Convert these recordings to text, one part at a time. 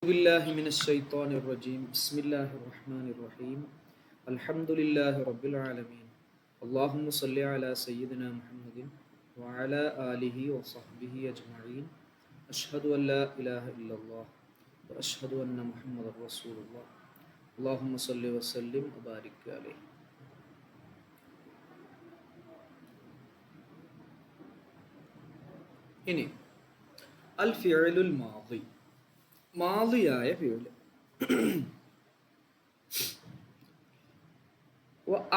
بالله من الشيطان الرجيم بسم الله الرحمن الرحيم الحمد لله رب العالمين اللهم صل على سيدنا محمد وعلى آله وصحبه أجمعين أشهد أن لا إله إلا الله وأشهد أن محمد رسول الله اللهم صل وسلم وبارك عليه. ഇനി അൽ ഫിഅലുൽ മാദി, മാദിയായ ഫിഅൽ.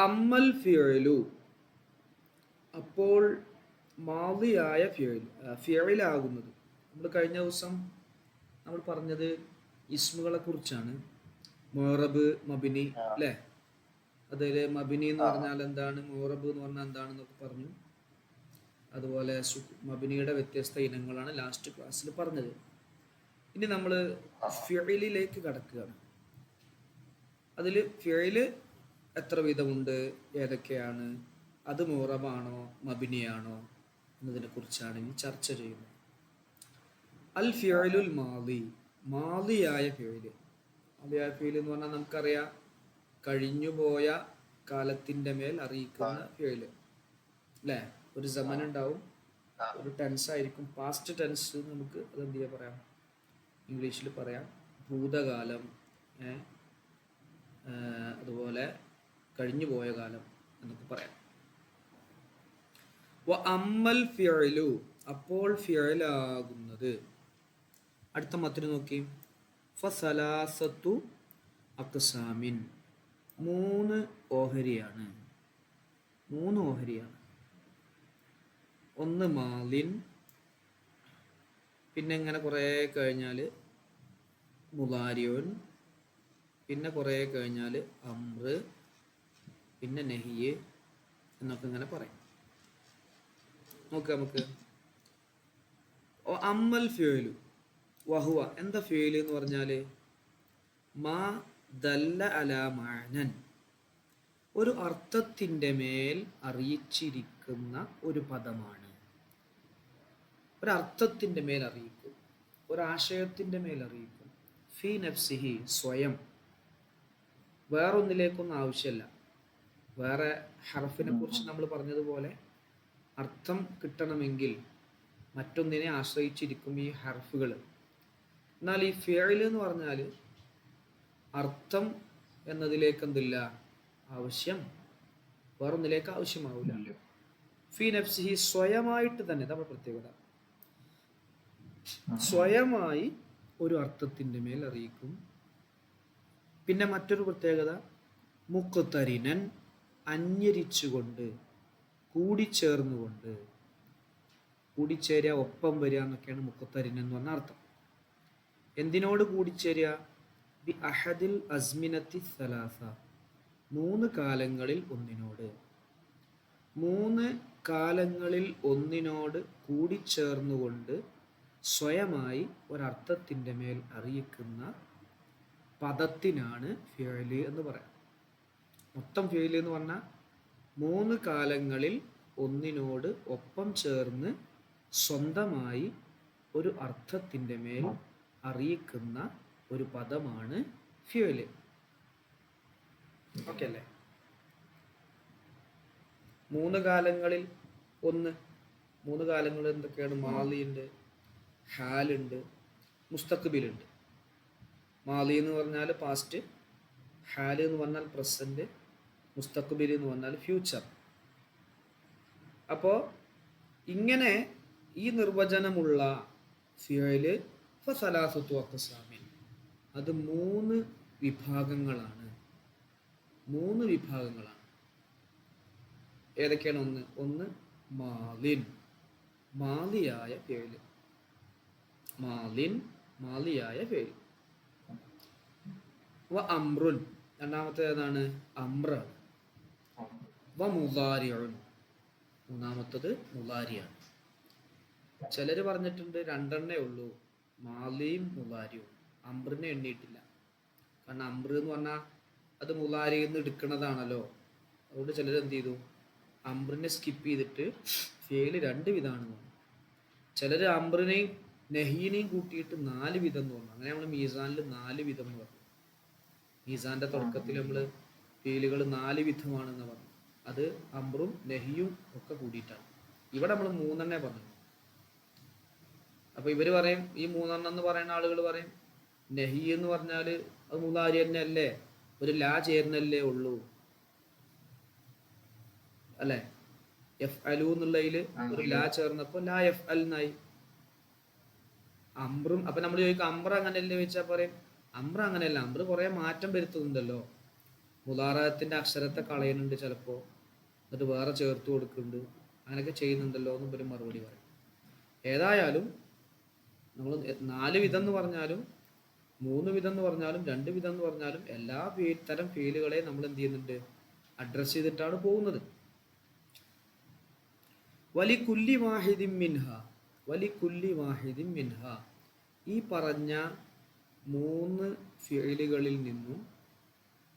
അമ്മൽ ഫിഅലു, അപ്പോൾ മാദിയായ ഫിഅലാകുന്നത്, നമ്മൾ കഴിഞ്ഞ ദിവസം നമ്മൾ പറഞ്ഞത് ഇസ്മുകളെ കുറിച്ചാണ്. മുഅറബ്, മബിനി, അല്ലേ? അതിൽ മബിനി എന്ന് പറഞ്ഞാൽ എന്താണ്, മുഅറബ് എന്ന് പറഞ്ഞാൽ എന്താണെന്നൊക്കെ പറഞ്ഞു. അതുപോലെ മബിനിയുടെ വ്യത്യസ്ത ഇനങ്ങളാണ് ലാസ്റ്റ് ക്ലാസ്സിൽ പറഞ്ഞത്. ഇനി നമ്മൾ ഫിഅലിലേക്ക് കടക്കുകയാണ്. അതിൽ ഫിഅല് എത്ര വിധമുണ്ട്, ഏതൊക്കെയാണ്, അത് മുഅറബാണോ മബിനിയാണോ എന്നതിനെ കുറിച്ചാണ് ഇനി ചർച്ച ചെയ്യുന്നത്. അൽ ഫിഅലുൽ മാദി, മാദിയായ ഫിഅല്. മാദിയായ ഫിഅല് എന്ന് പറഞ്ഞാൽ നമുക്കറിയാം, കഴിഞ്ഞുപോയ കാലത്തിൻ്റെ മേൽ അറിയിക്കുന്ന ഫിഅല്, അല്ലേ? ഒരു സമൻ ഉണ്ടാവും, ഒരു ടെൻസ് ആയിരിക്കും, പാസ്റ്റ് ടെൻസ്. നമുക്ക് അത് എന്ത് ചെയ്യാൻ പറയാം, ഇംഗ്ലീഷിൽ പറയാം ഭൂതകാലം, അതുപോലെ കഴിഞ്ഞു പോയ കാലം എന്നൊക്കെ പറയാം. അമ്മൽ ഫിഅലു, അപ്പോൾ ഫിഅലാകുന്നത്. അടുത്ത മത്തിന് നോക്കി, ഫസലാസത്തു അഖ്സാമിൻ, മൂന്ന് ഓഹരിയാണ്. ഒന്ന് മാലിൻ, പിന്നെ ഇങ്ങനെ കുറേ കഴിഞ്ഞാൽ മുദാരിഉൻ, പിന്നെ കുറേ കഴിഞ്ഞാൽ അംറ്, പിന്നെ നഹിയ് എന്നൊക്കെ ഇങ്ങനെ പറയും. നോക്കാം നമുക്ക്. അമ്മൽ ഫിഅലു വഹുവ, എന്താ ഫിഅല് എന്ന് പറഞ്ഞാൽ മാ ദല്ല അലാ മഅനൻ, ഒരു അർത്ഥത്തിൻ്റെ മേൽ അറിയിച്ചിരിക്കുന്ന ഒരു പദമാണ്. ഒരർത്ഥത്തിൻ്റെ മേൽ അറിയിക്കും, ഒരാശയത്തിൻ്റെ മേൽ അറിയിക്കും. ഫി നഫ്സിഹി, സ്വയം, വേറൊന്നിലേക്കൊന്നും ആവശ്യമല്ല. വേറെ ഹർഫിനെ കുറിച്ച് നമ്മൾ പറഞ്ഞതുപോലെ അർത്ഥം കിട്ടണമെങ്കിൽ മറ്റൊന്നിനെ ആശ്രയിച്ചിരിക്കും ഈ ഹർഫുകൾ. എന്നാൽ ഈ ഫിഅൽ എന്ന് പറഞ്ഞാൽ അർത്ഥം എന്നതിലേക്ക് എന്തില്ല ആവശ്യം, വേറൊന്നിലേക്ക് ആവശ്യമാവില്ല. ഫി നഫ്സിഹി, സ്വയമായിട്ട് തന്നെ. നമ്മുടെ പ്രത്യേകത, സ്വയമായി ഒരു അർത്ഥത്തിൻ്റെ മേൽ അറിയിക്കും. പിന്നെ മറ്റൊരു പ്രത്യേകത, മുഖ്തരിനൻ, അന്യരിച്ചുകൊണ്ട്, കൂടിച്ചേർന്നുകൊണ്ട്. കൂടിച്ചേരുക, ഒപ്പം വരിക എന്നൊക്കെയാണ് മുഖ്തരിനൻ എന്ന് പറഞ്ഞ അർത്ഥം. എന്തിനോട് കൂടിച്ചേരുക? ബി അഹദിൽ അസ്മിനത്തി സലാസ, മൂന്ന് കാലങ്ങളിൽ ഒന്നിനോട്. മൂന്ന് കാലങ്ങളിൽ ഒന്നിനോട് കൂടിച്ചേർന്നുകൊണ്ട് സ്വയമായി ഒരർത്ഥത്തിൻ്റെ മേൽ അറിയിക്കുന്ന പദത്തിനാണ് ഫിഅല് എന്ന് പറയാം. മൊത്തം ഫിഅല് എന്ന് പറഞ്ഞാൽ മൂന്ന് കാലങ്ങളിൽ ഒന്നിനോട് ഒപ്പം ചേർന്ന് സ്വന്തമായി ഒരു അർത്ഥത്തിൻ്റെ മേൽ അറിയിക്കുന്ന ഒരു പദമാണ് ഫിഅല്. ഓക്കെ അല്ലേ? മൂന്ന് കാലങ്ങളിൽ ഒന്ന്. മൂന്ന് കാലങ്ങൾ എന്തൊക്കെയാണ്? മാലിയുണ്ട്, ഹാലുണ്ട്, മുസ്തഖ്ബിലുണ്ട്. മാലി എന്ന് പറഞ്ഞാൽ പാസ്റ്റ്, ഹാല് എന്ന് പറഞ്ഞാൽ പ്രസന്റ്, മുസ്തഖ്ബിൽ എന്ന് പറഞ്ഞാൽ ഫ്യൂച്ചർ. അപ്പോൾ ഇങ്ങനെ ഈ നിർവചനമുള്ള ഫിഅല് ഫസലാസത്തു അഖ്സാമിൻ, അത് മൂന്ന് വിഭാഗങ്ങളാണ്. ഏതൊക്കെയാണ്? ഒന്ന് മാലിൻ, മാലിയായ ഫിഅല്. മാലിയായ ഫിഅല്. വ അംറുൻ, രണ്ടാമത്തെ ഏതാണ്? അംറാണ്. വ മുദാരിഉൻ, മൂന്നാമത്തത് മുദാരിയാണ്. ചിലർ പറഞ്ഞിട്ടുണ്ട് രണ്ടെണ്ണേ ഉള്ളൂ, മാലിയും മുദാരിയും. അംറിനെ എണ്ണിയിട്ടില്ല. കാരണം അംറ് എന്ന് പറഞ്ഞാൽ അത് മുദാരിയിൽ നിന്ന് എടുക്കുന്നതാണല്ലോ. അതുകൊണ്ട് ചിലർ എന്ത് ചെയ്തു, അംറിനെ സ്കിപ്പ് ചെയ്തിട്ട് ഫിഅല് രണ്ട് വിധമാണ്. ചിലർ അംറിനെയും നെഹീനെയും കൂട്ടിയിട്ട് 4 വിധം എന്ന് പറഞ്ഞു. അങ്ങനെ നമ്മൾ മീസാനിൽ 4 വിധം എന്ന് പറഞ്ഞു. മീസാന്റെ തുടക്കത്തിൽ നമ്മൾ ഫീലുകൾ 4 വിധമാണെന്ന് പറഞ്ഞു. അത് അമ്രും നെഹിയും ഒക്കെ കൂടിയിട്ടാണ്. ഇവിടെ നമ്മൾ 3 പറഞ്ഞു. അപ്പൊ ഇവര് പറയും ഈ 3 എന്ന് പറയുന്ന ആളുകൾ പറയും നെഹി എന്ന് പറഞ്ഞാൽ അത് മുതാരി തന്നെ അല്ലേ, ഒരു ലാ ചേരുന്നല്ലേ ഉള്ളൂ അല്ലെ. എഫ് അലു എന്നുള്ളതിൽ ഒരു ലാ ചേർന്നപ്പോ ലാ എഫ് അൽ എന്നായി. അമ്രും അപ്പൊ നമ്മൾ ചോദിക്കും അമ്ര അങ്ങനെയല്ലേ ചോദിച്ചാൽ പറയും അമ്ര അങ്ങനെയല്ല, അമ്ര കുറെ മാറ്റം വരുത്തുന്നുണ്ടല്ലോ, മുലാറത്തിന്റെ അക്ഷരത്തെ കളയുന്നുണ്ട് ചിലപ്പോ, എന്നിട്ട് വേറെ ചേർത്ത് കൊടുക്കുന്നുണ്ട്, അങ്ങനെയൊക്കെ ചെയ്യുന്നുണ്ടല്ലോ എന്ന് ഒരു മറുപടി പറയും. ഏതായാലും നമ്മൾ 4 വിധം എന്ന് പറഞ്ഞാലും 3 വിധം എന്ന് പറഞ്ഞാലും 2 വിധം എന്ന് പറഞ്ഞാലും എല്ലാ തരം ഫീലുകളെ നമ്മൾ എന്ത് ചെയ്യുന്നുണ്ട്, അഡ്രസ് ചെയ്തിട്ടാണ് പോകുന്നത്. വലികുല്ലി വാഹിദിൻ മിൻഹ, വലികുല്ലി വാഹിദിൻ മിൻഹ, ഈ പറഞ്ഞ 3 ഫിഅലുകളിൽ നിന്നും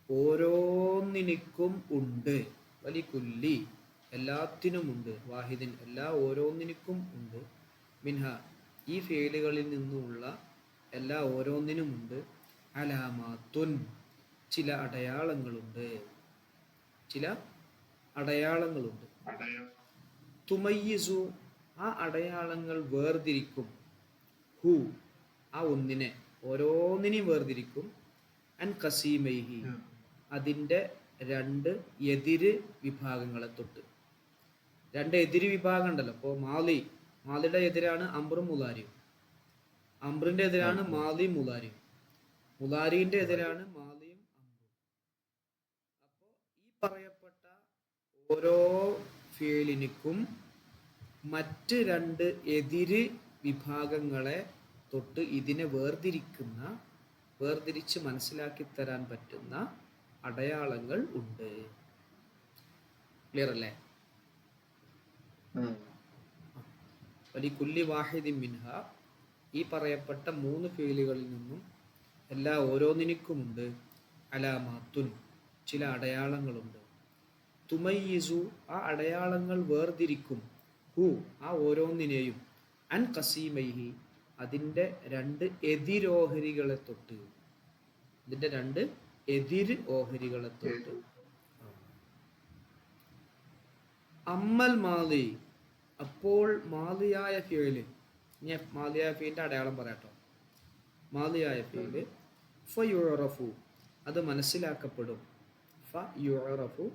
ഓരോന്നിനും ഉണ്ട്. വലികുല്ലി എല്ലാത്തിനുമുണ്ട്, വാഹിദിൻ എല്ലാ ഓരോന്നിനും ഉണ്ട്, മിൻഹ ഈ ഫിഅലുകളിൽ നിന്നുമുള്ള എല്ലാ ഓരോന്നിനുമുണ്ട്, അലാമാത്തുൻ ചില അടയാളങ്ങളുണ്ട്, ചില അടയാളങ്ങളുണ്ട്. തുമയ്യിസു ആ അടയാളങ്ങൾ വേർതിരിക്കും, ഹു ആ ഒന്നിനെ ഓരോന്നിനെയും വേർതിരിക്കും, അൻ കസീമൈഹി അതിൻ്റെ 2 എതിര് വിഭാഗങ്ങളെ തൊട്ട്. 2 എതിര് വിഭാഗം ഉണ്ടല്ലോ. അപ്പോൾ മാലിയുടെ എതിരാണ് അമ്രും മുലാരിയും, അമ്രിന്റെ എതിരാണ് മാലിയും മുലാരിയും, മുലാരിന്റെ എതിരാണ് മാലിയും അമ്രും. അപ്പോൾ ഈ പറയപ്പെട്ട ഓരോ ഫിഅലിനും മറ്റ് 2 എതിര് വിഭാഗങ്ങളെ തൊട്ട് ഇതിനെ വേർതിരിച്ച് മനസ്സിലാക്കി തരാൻ പറ്റുന്ന അടയാളങ്ങൾ ഉണ്ട്. ക്ലിയർ അല്ലേ? വലികുല്ലി വാഹിദിൻ മിൻഹ ഈ പറയപ്പെട്ട 3 ഫീലുകളിൽ നിന്നും എല്ലാ ഓരോന്നിനുമുണ്ട്, അലാമാത്തുൻ ചില അടയാളങ്ങളുണ്ട്, തുമയ്യിസു ആ അടയാളങ്ങൾ വേർതിരിക്കും, ഹു ആ ഓരോന്നിനെയും, അൻ കസീമൈഹി അതിൻ്റെ 2 എതിരോഹരികളെ തൊട്ട്, ഇതിൻ്റെ 2 എതിര് ഓഹരികളെ തൊട്ട്. അമ്മൽ മാലി അപ്പോൾ മാലിയായ ഫിഅല്, ഞാൻ മാലിയായ ഫിഅലിന്റെ അടയാളം പറയാട്ടോ. മാലിയായ ഫിഅല് ഫയുറഫു അത് മനസ്സിലാക്കപ്പെടും, ഫയുറഫു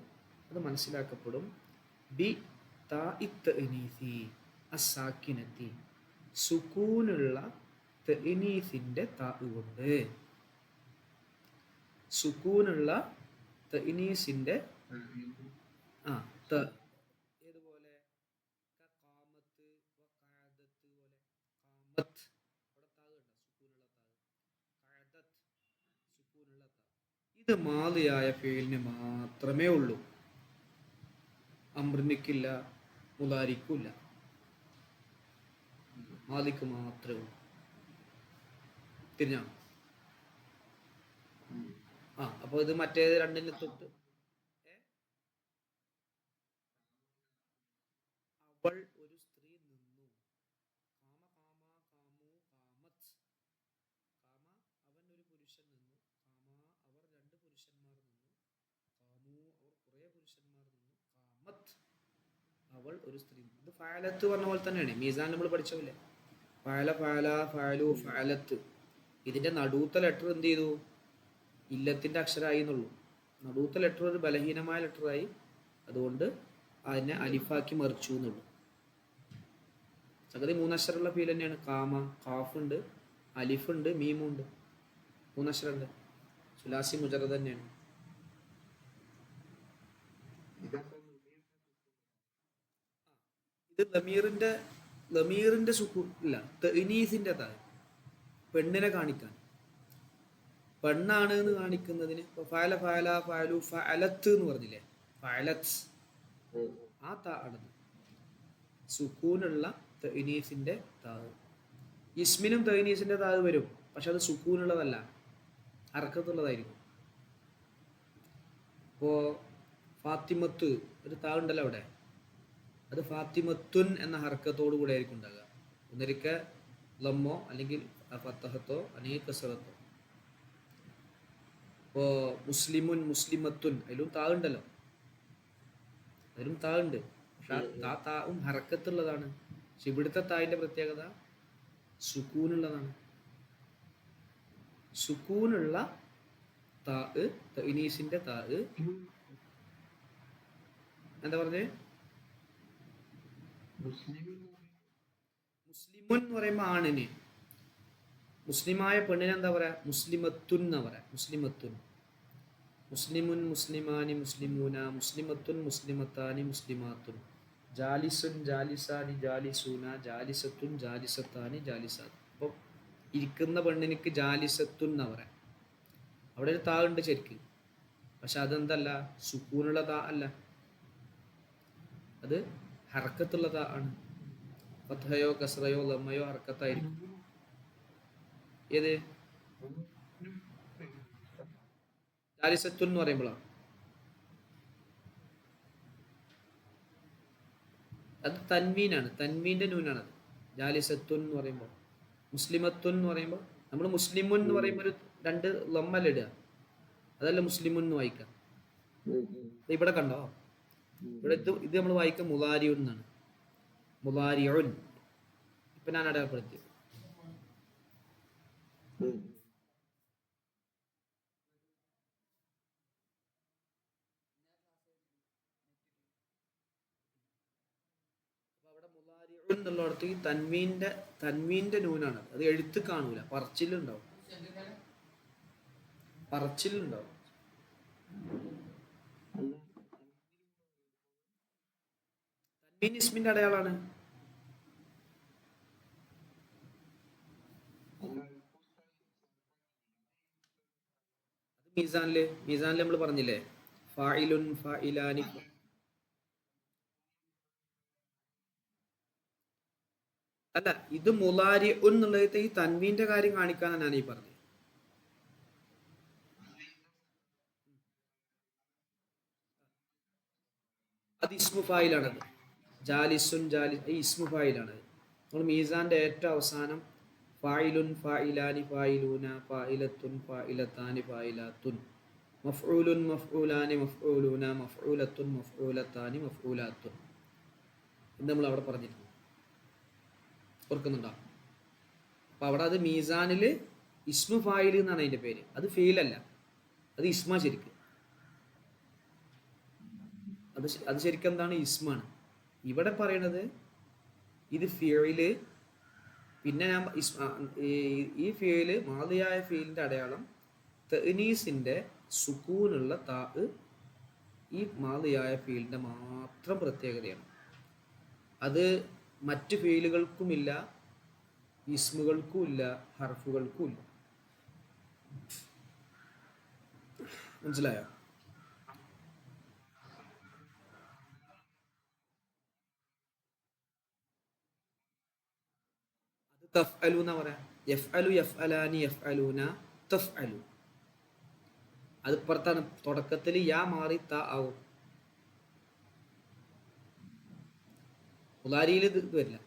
അത് മനസ്സിലാക്കപ്പെടും, ബി താഇ തഅനീസി അസ്സാക്കിനത്തി സുകൂനുള്ള തഅനീസിന്റെ താ കൊണ്ട്, സുകൂനുള്ള തഅനീസിന്റെ ഏതുപോലെ ഖാമത്ത് വഖഅദത്ത് പോലെ, ഖാമത്ത് അവിടെ താ കണ്ട സുകൂനുള്ള താ, ഖഅദത്ത് സുകൂനുള്ള താ. ഇത് മാലിയായ ഫിഅലിന് മാത്രമേ ഉള്ളൂ, അമ്രിനിക്കില്ല, മുലാരിക്കില്ല, മാലിക്ക് മാത്രമേ ഉള്ളൂ. തിരിഞ്ഞാണ്. അപ്പൊ ഇത് മറ്റേ 2 തൊട്ട് അവൾ ഒരു സ്ത്രീ നിന്നു, കാമ കാമ കാമു കാമത്ത്, കാമ അവൻ ഒരു പുരുഷൻ നിന്നു, കാമ അവർ 2 പുരുഷന്മാർ നിന്നു, കാമു അവർ കുറെ പുരുഷന്മാർ നിന്നു, കാമത്ത് അവൾ ഒരു സ്ത്രീ. ഇത് ഫഅലത്ത് പറഞ്ഞ പോലെ തന്നെയാണ്, മീസാൻ നമ്മൾ പഠിച്ചല്ലേ, ഫഅല ഫഅല ഫഅലു ഫഅലത്ത്. ഇതിന്റെ നടുത്ത ലെറ്റർ എന്ത് ചെയ്തു, ഇല്ലത്തിന്റെ അക്ഷരമായി എന്നുള്ളൂ. നടുത്ത ലെറ്റർ ഒരു ബലഹീനമായ ലെറ്ററായി, അതുകൊണ്ട് അതിനെ അലിഫാക്കി മറിച്ചു എന്നുള്ളൂ. സംഗതി 3 അക്ഷരമുള്ള ഫീൽ തന്നെയാണ്. കാമ കാഫ് ഉണ്ട്, അലിഫ് ഉണ്ട്, മീമുണ്ട്, 3 അക്ഷരം ഉണ്ട്. സുലാസി മുജറദ് തന്നെയാണ്. ഇത് ലമീറിന്റെ സുക്കൂൻ ഇല്ല, തഅനീസിന്റെ താഴെ പെണ്ണിനെ കാണിക്കാൻ, പെണ്ണാണ് എന്ന് കാണിക്കുന്നതിന് ഫഅല ഫഅല ഫഅലു ഫഅലത്ത് എന്ന് പറഞ്ഞില്ലേ, ഫഅലത്ത് ആ താ ആണ് സുക്കൂനുള്ള തഅനീസിന്റെ താഴ്. ഇസ്മിനും തഅനീസിന്റെ താഴ് വരും, പക്ഷെ അത് സുക്കൂനുള്ളതല്ല, ഹർക്കത്തുള്ളതായിരിക്കും. ഇപ്പോ ഫാത്തിമത്ത് ഒരു താ ഉണ്ടല്ലോ അവിടെ, അത് ഫാത്തിമത്തുൻ എന്ന ഹർക്കത്തോടു കൂടെ ആയിരിക്കും ഉണ്ടാകുക. ഒന്നിരിക്കെ ലമ്മോ അല്ലെങ്കിൽ ഫത്തഹത്തോ അല്ലെങ്കിൽ കസറത്തോ. ഇപ്പോൾ മുസ്ലിമുൻ മുസ്ലിമത്തുൻ അതിലും താ ഉണ്ടല്ലോ, അതിലും താ ഉണ്ട്. പക്ഷെ താവും ഹറക്കത്തുള്ളതാണ്. പക്ഷെ ഇവിടുത്തെ തായിൻ്റെ പ്രത്യേകത സുക്കൂനുള്ളതാണ്. സുക്കൂനുള്ള താ, തഅനീസിന്റെ താ. എന്താ പറഞ്ഞേ? മുസ്ലിമുൻ എന്ന് പറയുമ്പോൾ ആണിന്, മുസ്ലിമായ പെണ്ണിന് എന്താ പറയാ? മുസ്ലിമത്തുൻ എന്നാ പറയാ. മുസ്ലിമത്തുൻ. മുസ്ലിമുൻ മുസ്ലിമാനി മുസ്ലിമൂന, മുസ്ലിമത്തുൻ മുസ്ലിമത്താനി മുസ്ലിമാത്തുൻ, ജാലിസുൻ ജാലിസാനി ജാലിസൂന, ജാലിസത്തുൻ ജാലിസത്താനി ജാലിസാത്ത്. അപ്പോൾ ഇരിക്കുന്ന പെണ്ണിനിക്ക് ജാലിസത്തുൻ എന്നാ പറയാം. അവിടെ ഒരു താ ഉണ്ട് ശരിക്ക്, പക്ഷെ അതെന്തല്ല, സുക്കൂനുള്ള താ അല്ല, അത് ഹർക്കത്തുള്ള താ ആണ്. ഫത്ഹയോ കസ്റയോ ലമ്മയോ ഹർക്കത്തായിരിക്കും. ഏത് ജാലിസത്തുൻ എന്ന് പറയുമ്പോഴാണ് അത് തൻവീനാണ്, തൻവീൻ്റെ നൂനാണത്. ജാലിസത്തുൻ എന്ന് പറയുമ്പോൾ. മുസ്ലിമത്തുൻ എന്ന് പറയുമ്പോൾ നമ്മൾ മുസ്ലിമുൻ എന്ന് പറയുമ്പോൾ ഒരു രണ്ട് ലമ്മലിടുക, അതല്ല മുസ്ലിമുൻ എന്ന് വായിക്കാം. ഇവിടെ കണ്ടോ, ഇവിടെ ഇത് നമ്മൾ വായിക്കാം മുലാരിയുൻ എന്നാണ്. മുലാരിയുൻ ഇപ്പൊ ഞാൻ അടയാളപ്പെടുത്തി. അവിടെ മുലാരിയുൻ എന്നുള്ളിടത്ത് ഈ തൻവീന്റെ നൂനാണ്. അത് എഴുത്ത് കാണൂല, പറച്ചിലുണ്ടാവും, പറച്ചിലുണ്ടാവും. തൻവീൻ ഇസ്മിന്റെ അടയാളാണ്. മീസാനില് നമ്മൾ പറഞ്ഞില്ലേ, ഫായിലുൻ ഫായിലാനി. അല്ല, ഇത് മുലാരി എന്നുള്ളത് ഈ തൻവീന്റെ കാര്യം കാണിക്കാനാണ് ഞാൻ ഈ പറഞ്ഞത്. അത് ഇസ്മു ഫായിലാണത്. ജാലിസുൻ ജാലി ഈ ഇസ്മു ഫായിലാണത്. നമ്മൾ മീസാന്റെ ഏറ്റവും അവസാനം ഫായിലുൻ ഫായിലാനി ഫായിലൂന ഫായിലത്തുൻ ഫായിലത്താനി ഫായിലാത്തുൻ, മഫ്ഊലുൻ മഫ്ഊലാനി മഫ്ഊലൂന മഫ്ഊലത്തുൻ മഫ്ഊലത്താനി മഫ്ഊലാത്തുൻ എന്ന് നമ്മൾ അവിടെ പറഞ്ഞിരുന്നു. ഓർക്കുന്നുണ്ടോ? അപ്പൊ അവിടെ അത് മീസാനില് ഇസ്മു ഫായിൽ എന്നാണ് അതിന്റെ പേര്. അത് ഫെയിലല്ല, അത് ഇസ്മ ശരിക്കും. അത് ശരിക്കും എന്താണ്? ഇസ്മാണ്. ഇവിടെ പറയണത് ഇത് ഫിയല്, പിന്നെ ഞാൻ ഈ ഫിയല് മാദിയായ ഫീലിന്റെ അടയാളം തഅനീസിന്റെ സുക്കൂനുള്ള താ ഈ മാദിയായ ഫീലിന്റെ മാത്രം പ്രത്യേകതയാണ്. അത് മറ്റ് ഫീലുകൾക്കുമില്ല, ഇസ്മുകൾക്കും ഇല്ല, ഹർഫുകൾക്കും ഇല്ല. മനസ്സിലായോ? അത് തഫ്അലു എന്നാ പറയാ. യഫ്അലു യഫ്അലാനി യഫ്അലൂന തഫ്അലു. അത് പുറത്താണ്. തുടക്കത്തിൽ യാ മാറി ത ആവും. മുലാരിയിൽ ഇത് വരില്ല.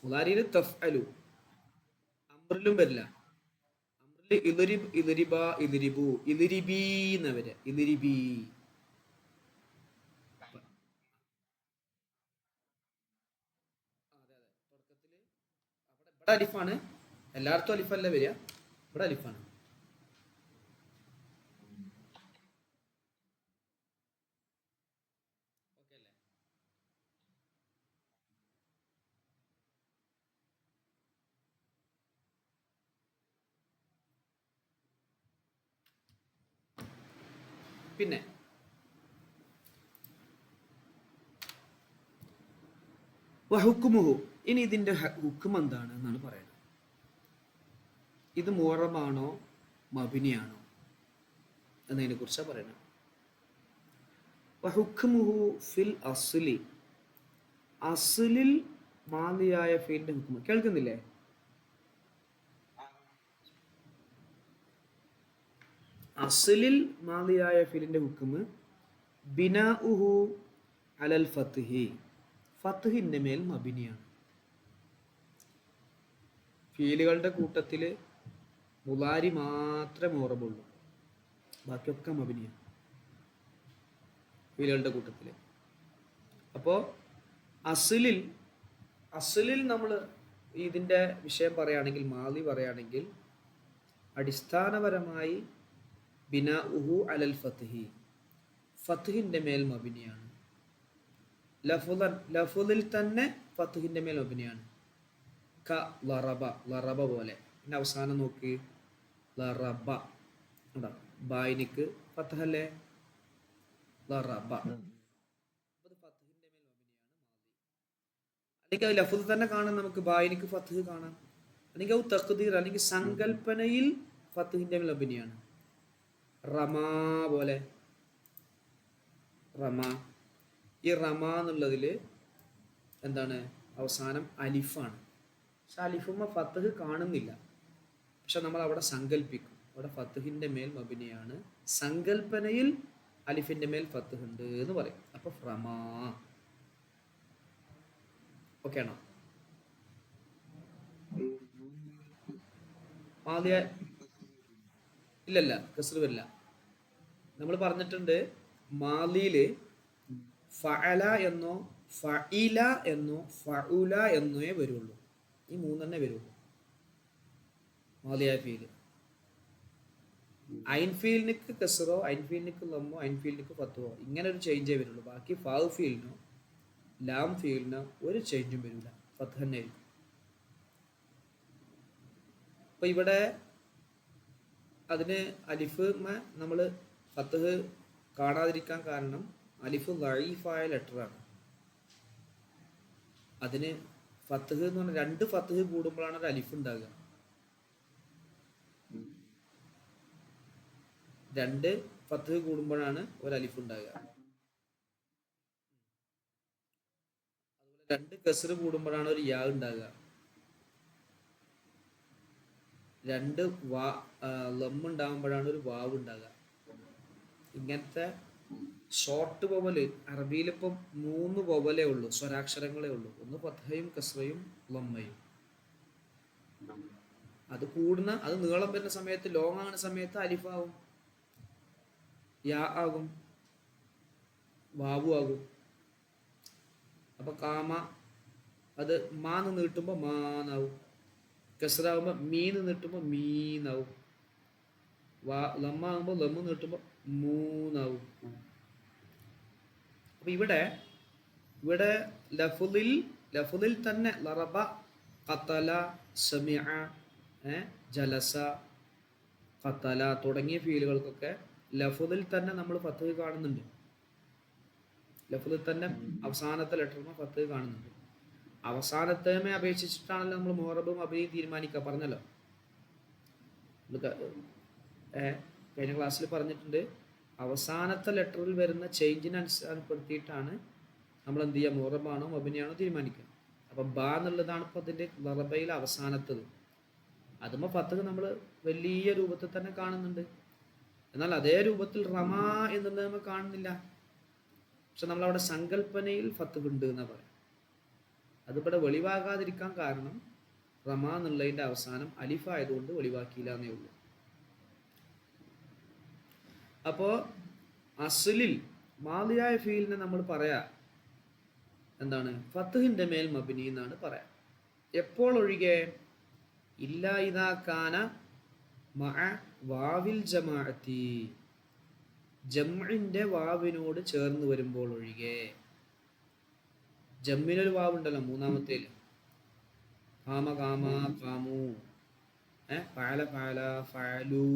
മുലാരിയിൽ തഫ്അലു. അമ്രിലും വരില്ല. അമ്രിൽ ഇദ്രിബ് ഇദ്രിബ ഇദ്രിബു ഇദ്രിബി എന്നാ വരിക. ഇദ്രിബി. തുടക്കത്തിൽ ഇവിടെ അലിഫാണ്. എല്ലായിടത്തും അലിഫല്ല വരിക, ഇവിടെ അലിഫാണ്. ഓക്കെ അല്ലേ? പിന്നെ വഹുക്കുമുഹു, ഇനി ഇതിന്റെ ഹുക്കും എന്താണ് എന്നാണ് പറയുന്നത്. ഇത് മുഅറബാണോ മബ്നിയാണോ എന്നതിനെ കുറിച്ചാണ് പറയുന്നത്. വഹുക്കുമുഹു ഫിൽ അസ്ലി, അസ്ലിൽ മാദിയായ ഫീലിന്റെ ഹുക്കും. കേൾക്കുന്നില്ലേ? അസ്ലിൽ മാദിയായ ഫീലിന്റെ ഹുക്കും ബിനാഉഹു അലൽ ഫത്ഹി, ഫത്ഹിന്റെ മേൽ മബിനിയാണ്. ഫീലുകളുടെ കൂട്ടത്തിൽ മുലാരി മാത്രമേ മോറബുള്ളൂ, ബാക്കിയൊക്കെ മബിനിയാണ് ഫീലുകളുടെ കൂട്ടത്തിൽ. അപ്പോൾ അസിലിൽ നമ്മൾ ഇതിൻ്റെ വിഷയം പറയുകയാണെങ്കിൽ, മാലി പറയുകയാണെങ്കിൽ, അടിസ്ഥാനപരമായി ബിനാ ഉഹു അലൽ ഫത്ഹി, ഫത്ഹിൻ്റെ മേൽ മബിനിയാണ്. ലഫുദിൽ തന്നെ ഫത്ഹിൻ്റെ മേൽ മബിനിയാണ്. ക ലറബ, ലറബ പോലെ. പിന്നെ അവസാനം നോക്കി ലറബ, ഉണ്ടാ ബായിനിക്ക് ഫത്ഹല്ലേ, ലറബ. അല്ലെങ്കിൽ അത് ലഫ്ദ് തന്നെ കാണാം, നമുക്ക് ബായിനിക്ക് ഫത്ഹ് കാണാം, അല്ലെങ്കിൽ അത് തഖ്ദീർ അല്ലെങ്കിൽ സങ്കല്പനയിൽ ഫത്ഹിന്റെ മേൽ മബനിയാണ്. റമാ പോലെ, റമാ. ഈ റമാ എന്നുള്ളതിൽ എന്താണ്, അവസാനം അലിഫാണ്. പക്ഷെ അലിഫുമ്മ ഫത്ഹ് കാണുന്നില്ല, പക്ഷെ നമ്മൾ അവിടെ സങ്കല്പിക്കും അവിടെ ഫത്ഹിന്റെ മേൽ മബനിയാണ്, സങ്കല്പനയിൽ അലിഫിന്റെ മേൽ ഫത്ഹ് ഉണ്ട് എന്ന് പറയും. അപ്പൊ റമാ. ഓക്കെ ആണോ? ആദ്യ ഇല്ലല്ല, കസ്ർ വരില്ല. നമ്മൾ പറഞ്ഞിട്ടുണ്ട് മാലിയില് ഫഅല എന്നോ ഫഇല എന്നോ ഫഉല എന്നോ വരുള്ളൂ. ഈ മൂന്നെണ്ണേ വരുള്ളൂ മാലിയായ ഫീല്. ഐൻഫീലിനിക്ക് കസ്റോ, ഐൻഫീലിനിക്ക് ലമ്മോ, ഐൻഫീലിനിക്ക് ഫത്തുവോ, ഇങ്ങനെ ഒരു ചേഞ്ചേ വരുള്ളൂ. ബാക്കി ഫാവ് ഫീലിനോ ലാം ഫീലിനോ ഒരു ചേഞ്ചും വരില്ല, ഫത്ത് തന്നെ ആയിരിക്കും. അപ്പൊ ഇവിടെ അതിന് അലിഫ് നമ്മൾ ഫത്ത് കാണാതിരിക്കാൻ കാരണം അലിഫ് ദഈഫായ ലെറ്ററാണ്. അതിന് ഫത്ത് എന്ന് പറഞ്ഞാൽ രണ്ട് ഫത്ത് കൂടുമ്പോഴാണ് ഒരു അലിഫ് ഉണ്ടാകുക. രണ്ട് ഫത്ത് കൂടുമ്പോഴാണ് ഒരു അലിഫ് ഉണ്ടാകുക. അതുപോലെ രണ്ട് കസ്ർ കൂടുമ്പോഴാണ് ഒരു യാ ഉണ്ടാകുക. രണ്ട് ലം ഉണ്ടാകുമ്പോഴാണ് ഒരു വാവ് ഉണ്ടാകുക. ഇങ്ങനത്തെ ഷോർട്ട് വവല് അറബിയിലിപ്പം 3 വവലേ ഉള്ളൂ, സ്വരാക്ഷരങ്ങളേ ഉള്ളൂ. ഒന്ന് ഫത്ഹയും കസ്റയും ലമ്മയും. അത് കൂടുന്ന, അത് നീളം വരുന്ന സമയത്ത്, ലോങ് ആകുന്ന സമയത്ത് അലിഫാവും, യാ ആകും, വാവു ആകും. അപ്പൊ കാമ അത് മാന്ന് നീട്ടുമ്പോ മാന്നാവും, കസ്റാവുമ്പോ മീന്ന് നീട്ടുമ്പോ മീന്നാവും, ലമ്മാകുമ്പോ ലമ്മ് നീട്ടുമ്പോ മൂന്നാവും. അപ്പൊ ഇവിടെ ലഫുദിൽ തന്നെ ലറബ, ഖതല, സമിഅ, ജലസ, ഖതല തുടങ്ങിയ ഫീലുകൾക്കൊക്കെ ലഫുദിൽ തന്നെ നമ്മൾ ഫത്ഹ് കാണുന്നുണ്ട്. ലഫുദിൽ തന്നെ അവസാനത്തെ ലെറ്ററിന് ഫത്ഹ് കാണുന്നുണ്ട്. അവസാനത്തേമെ അപേക്ഷിച്ചിട്ടാണല്ലോ നമ്മൾ മുഅറബും മബനിയും തീരുമാനിക്കുക, പറഞ്ഞല്ലോ. കഴിഞ്ഞ ക്ലാസ്സിൽ പറഞ്ഞിട്ടുണ്ട്, അവസാനത്തെ ലെറ്ററിൽ വരുന്ന ചേഞ്ചിനെ അടിസ്ഥാനപ്പെടുത്തിയിട്ടാണ് നമ്മൾ എന്ത് ചെയ്യുക, മുഅറബാണോ മബനിയാണോ തീരുമാനിക്കുക. അപ്പം ബ എന്നുള്ളതാണ് ഇപ്പോൾ അതിൻ്റെ ലറബയിൽ അവസാനത്തത്. അതുമ്പോൾ ഫത്ഹ് നമ്മൾ വലിയ രൂപത്തിൽ തന്നെ കാണുന്നുണ്ട്. എന്നാൽ അതേ രൂപത്തിൽ റമാ എന്നുള്ളത് നമ്മൾ കാണുന്നില്ല. പക്ഷെ നമ്മളവിടെ സങ്കല്പനയിൽ ഫത്ഹ് ഉണ്ട് എന്നാ പറയാം. അതിവിടെ വെളിവാകാതിരിക്കാൻ കാരണം റമാ എന്നുള്ളതിൻ്റെ അവസാനം അലിഫായതുകൊണ്ട് വെളിവാക്കിയില്ല എന്നേ ഉള്ളൂ. അപ്പോൾ അസ്ലിൽ മാലിയായ ഫീലിനെ നമ്മൾ പറയാ എന്താണ്, ഫത്ഹിന്റെ മേൽ മബനി എന്നാണ് പറയാ. എപ്പോൾ ഒഴികെ, ഇല്ലാ ഇദാ കാന മഅ വാവിൽ ജമാഅത്തി, ജംഇന്റെ വാവിനോട് ചേർന്ന് വരുമ്പോൾ ഒഴികെ. ജമ്മിനൊരു വാവുണ്ടല്ലോ മൂന്നാമത്തേൽ, കാമ കാമ കാമു, ഫഅല ഫഅല ഫഅലു.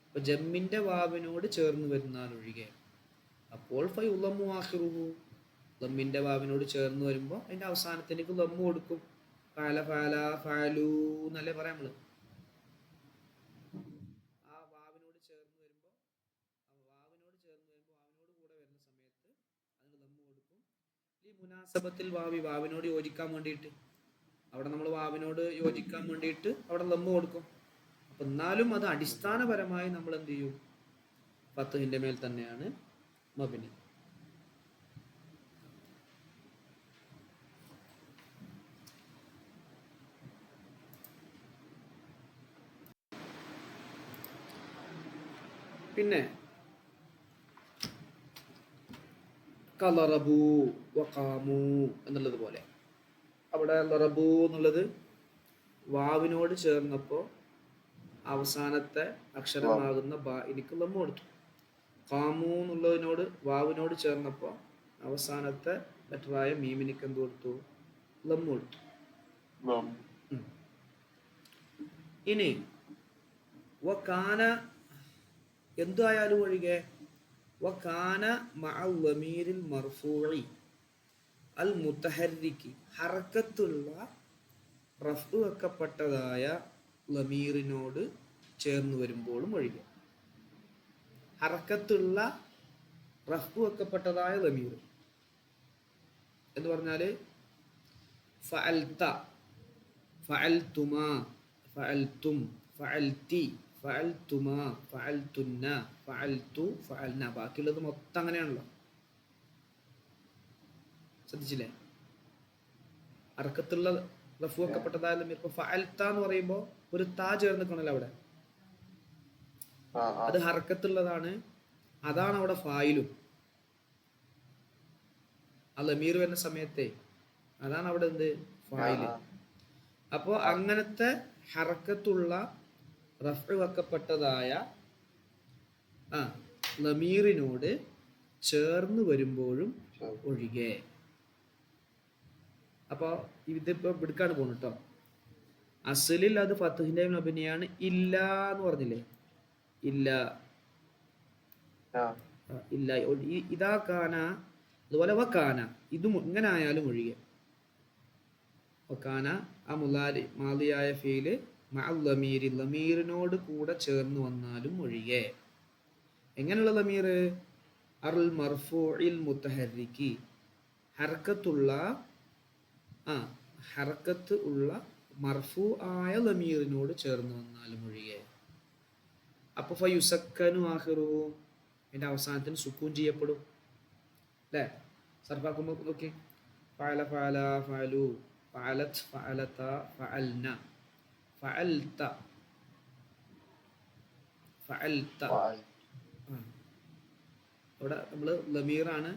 അപ്പൊ ജമ്മിന്റെ വാവിനോട് ചേർന്ന് വരുന്നാൽ ഒഴികെ. അപ്പോൾ ഫയുളമ്മു ആഖിറുഹു, ലമ്മിന്റെ വാവിനോട് ചേർന്ന് വരുമ്പോൾ അതിന്റെ അവസാനത്തേക്ക് ലമ്മു കൊടുക്കും. ഫഅല ഫഅല ഫഅലു എന്നല്ലേ പറയാം നമ്മള്. ആ വാവിനോട് ചേർന്ന് വരുമ്പോൾ വാവിനോട് കൂടെ വരുന്ന സമയത്ത് അതിന് ലമ്മു കൊടുക്കും. ഈ മുനാസബത്തിൽ വാവിനോട് യോജിക്കാൻ വേണ്ടിയിട്ട്, അവിടെ നമ്മൾ വാവിനോട് യോജിക്കാൻ വേണ്ടിയിട്ട് അവിടെ ലമ്മു കൊടുക്കും. അപ്പൊ എന്നാലും അത് അടിസ്ഥാനപരമായി നമ്മൾ എന്ത് ചെയ്യും, ഫത്ഹിന്റെ മേൽ തന്നെയാണ് മബനി. പിന്നെ കലറബു വഖാമു എന്നുള്ളത് പോലെ അവിടെ ലറബു എന്നുള്ളത് വാവിനോട് ചേർന്നപ്പോൾ അവസാനത്തെ അക്ഷരമാകുന്ന ബ എനിക്ക് ലമ്മ കൊടുത്തു. ഖാമു എന്നുള്ളതിനോട് വാവിനോട് ചേർന്നപ്പോൾ അവസാനത്തെ ലെറ്ററായ മീമിനിക്ക് എന്ത് കൊടുത്തു? ലമ്മ കൊടുത്തു. ഇനി വകാന എന്തായാലും ഒഴികെ വകാന മഅൽ ലമീരിൽ മർഫൂഇ അൽ മുതഹർരികി ഹറക്കത്തുള്ള റഫ്ഉ വെക്കപ്പെട്ടതായ ലമീറിനോട് ചേർന്ന് വരുമ്പോഴും ഒഴികെ. ഹറക്കത്തുള്ള റഫ്ഉ വെക്കപ്പെട്ടതായ ലമീർ എന്ന് പറഞ്ഞാല് ഫഅൽത, ഫഅൽതുമാ, ഫഅൽതും, ഫഅൽതി, ഫഅൽതുമാ, ഫഅൽതുന്ന, ഫഅൽതു, ഫഅൽന. ബാക്കിയുള്ളത് മൊത്തം അങ്ങനെയാണല്ലോ. ശ്രദ്ധിച്ചില്ലേ? ഹറക്കത്തുള്ള റഫ്ഉ വെക്കപ്പെട്ടതായ ലമീർ. ഇപ്പൊ ഫഅൽത എന്ന് പറയുമ്പോൾ ഒരു താ ചേർന്ന് നിൽക്കണല്ലോ അവിടെ. അത് ഹറക്കത്തുള്ളതാണ്. അതാണ് അവിടെ ഫായിലും. ആ ലമീർ വരുന്ന സമയത്തെ അതാണ് അവിടെ എന്ത്? ഫായില്. അപ്പോൾ അങ്ങനത്തെ ഹറക്കത്തുള്ള റഫ്ഉ വെക്കപ്പെട്ടതായ ലമീറിനോട് ചേർന്ന് വരുമ്പോഴും ഒഴികെ. അപ്പോൾ ഇതിപ്പോ എടുക്കാണ് പോകുന്നത് കേട്ടോ. അസലിൽ അത് ഫത്ഹിന്റെ മബനിയാണ്. ഇല്ല എന്ന് പറഞ്ഞില്ലേ? ഇല്ല ഇല്ല. ഇതാ കാന അതുപോലെ വക്കാന, ഇതും ഇങ്ങനെ ആയാലും ഒഴികെ. വക്കാന ആ മുലാരി മാദിയായ ഫീല് മഅൽ ലമീരി ലമീറിനോട് കൂടെ ചേർന്ന് വന്നാലും ഒഴികെ. എങ്ങനെയുള്ള ലമീർ? അൽ മർഫൂഇൽ മുതഹർരികി ഹർക്കത്തുള്ള ഹർക്കത്ത് ഉള്ള മർഫൂ ആയ ലമീറിനോട് ചേർന്ന് വന്നാലും ഒഴികെ. അപ്പൊ ഫയുസക്കനു ആഖിറു അതിന്റെ അവസാനത്തിന് സുക്കൂൻ ചെയ്യപ്പെടും അല്ലേ? സർഫാക്കുമ്പോൾ നോക്കി ഫഅല ഫഅല ഫഅലു ഫഅലത് ഫഅലത ഫഅൽന ഫഅൽത ഫഅൽത. അവിടെ നമ്മൾ ലമീറാണ്,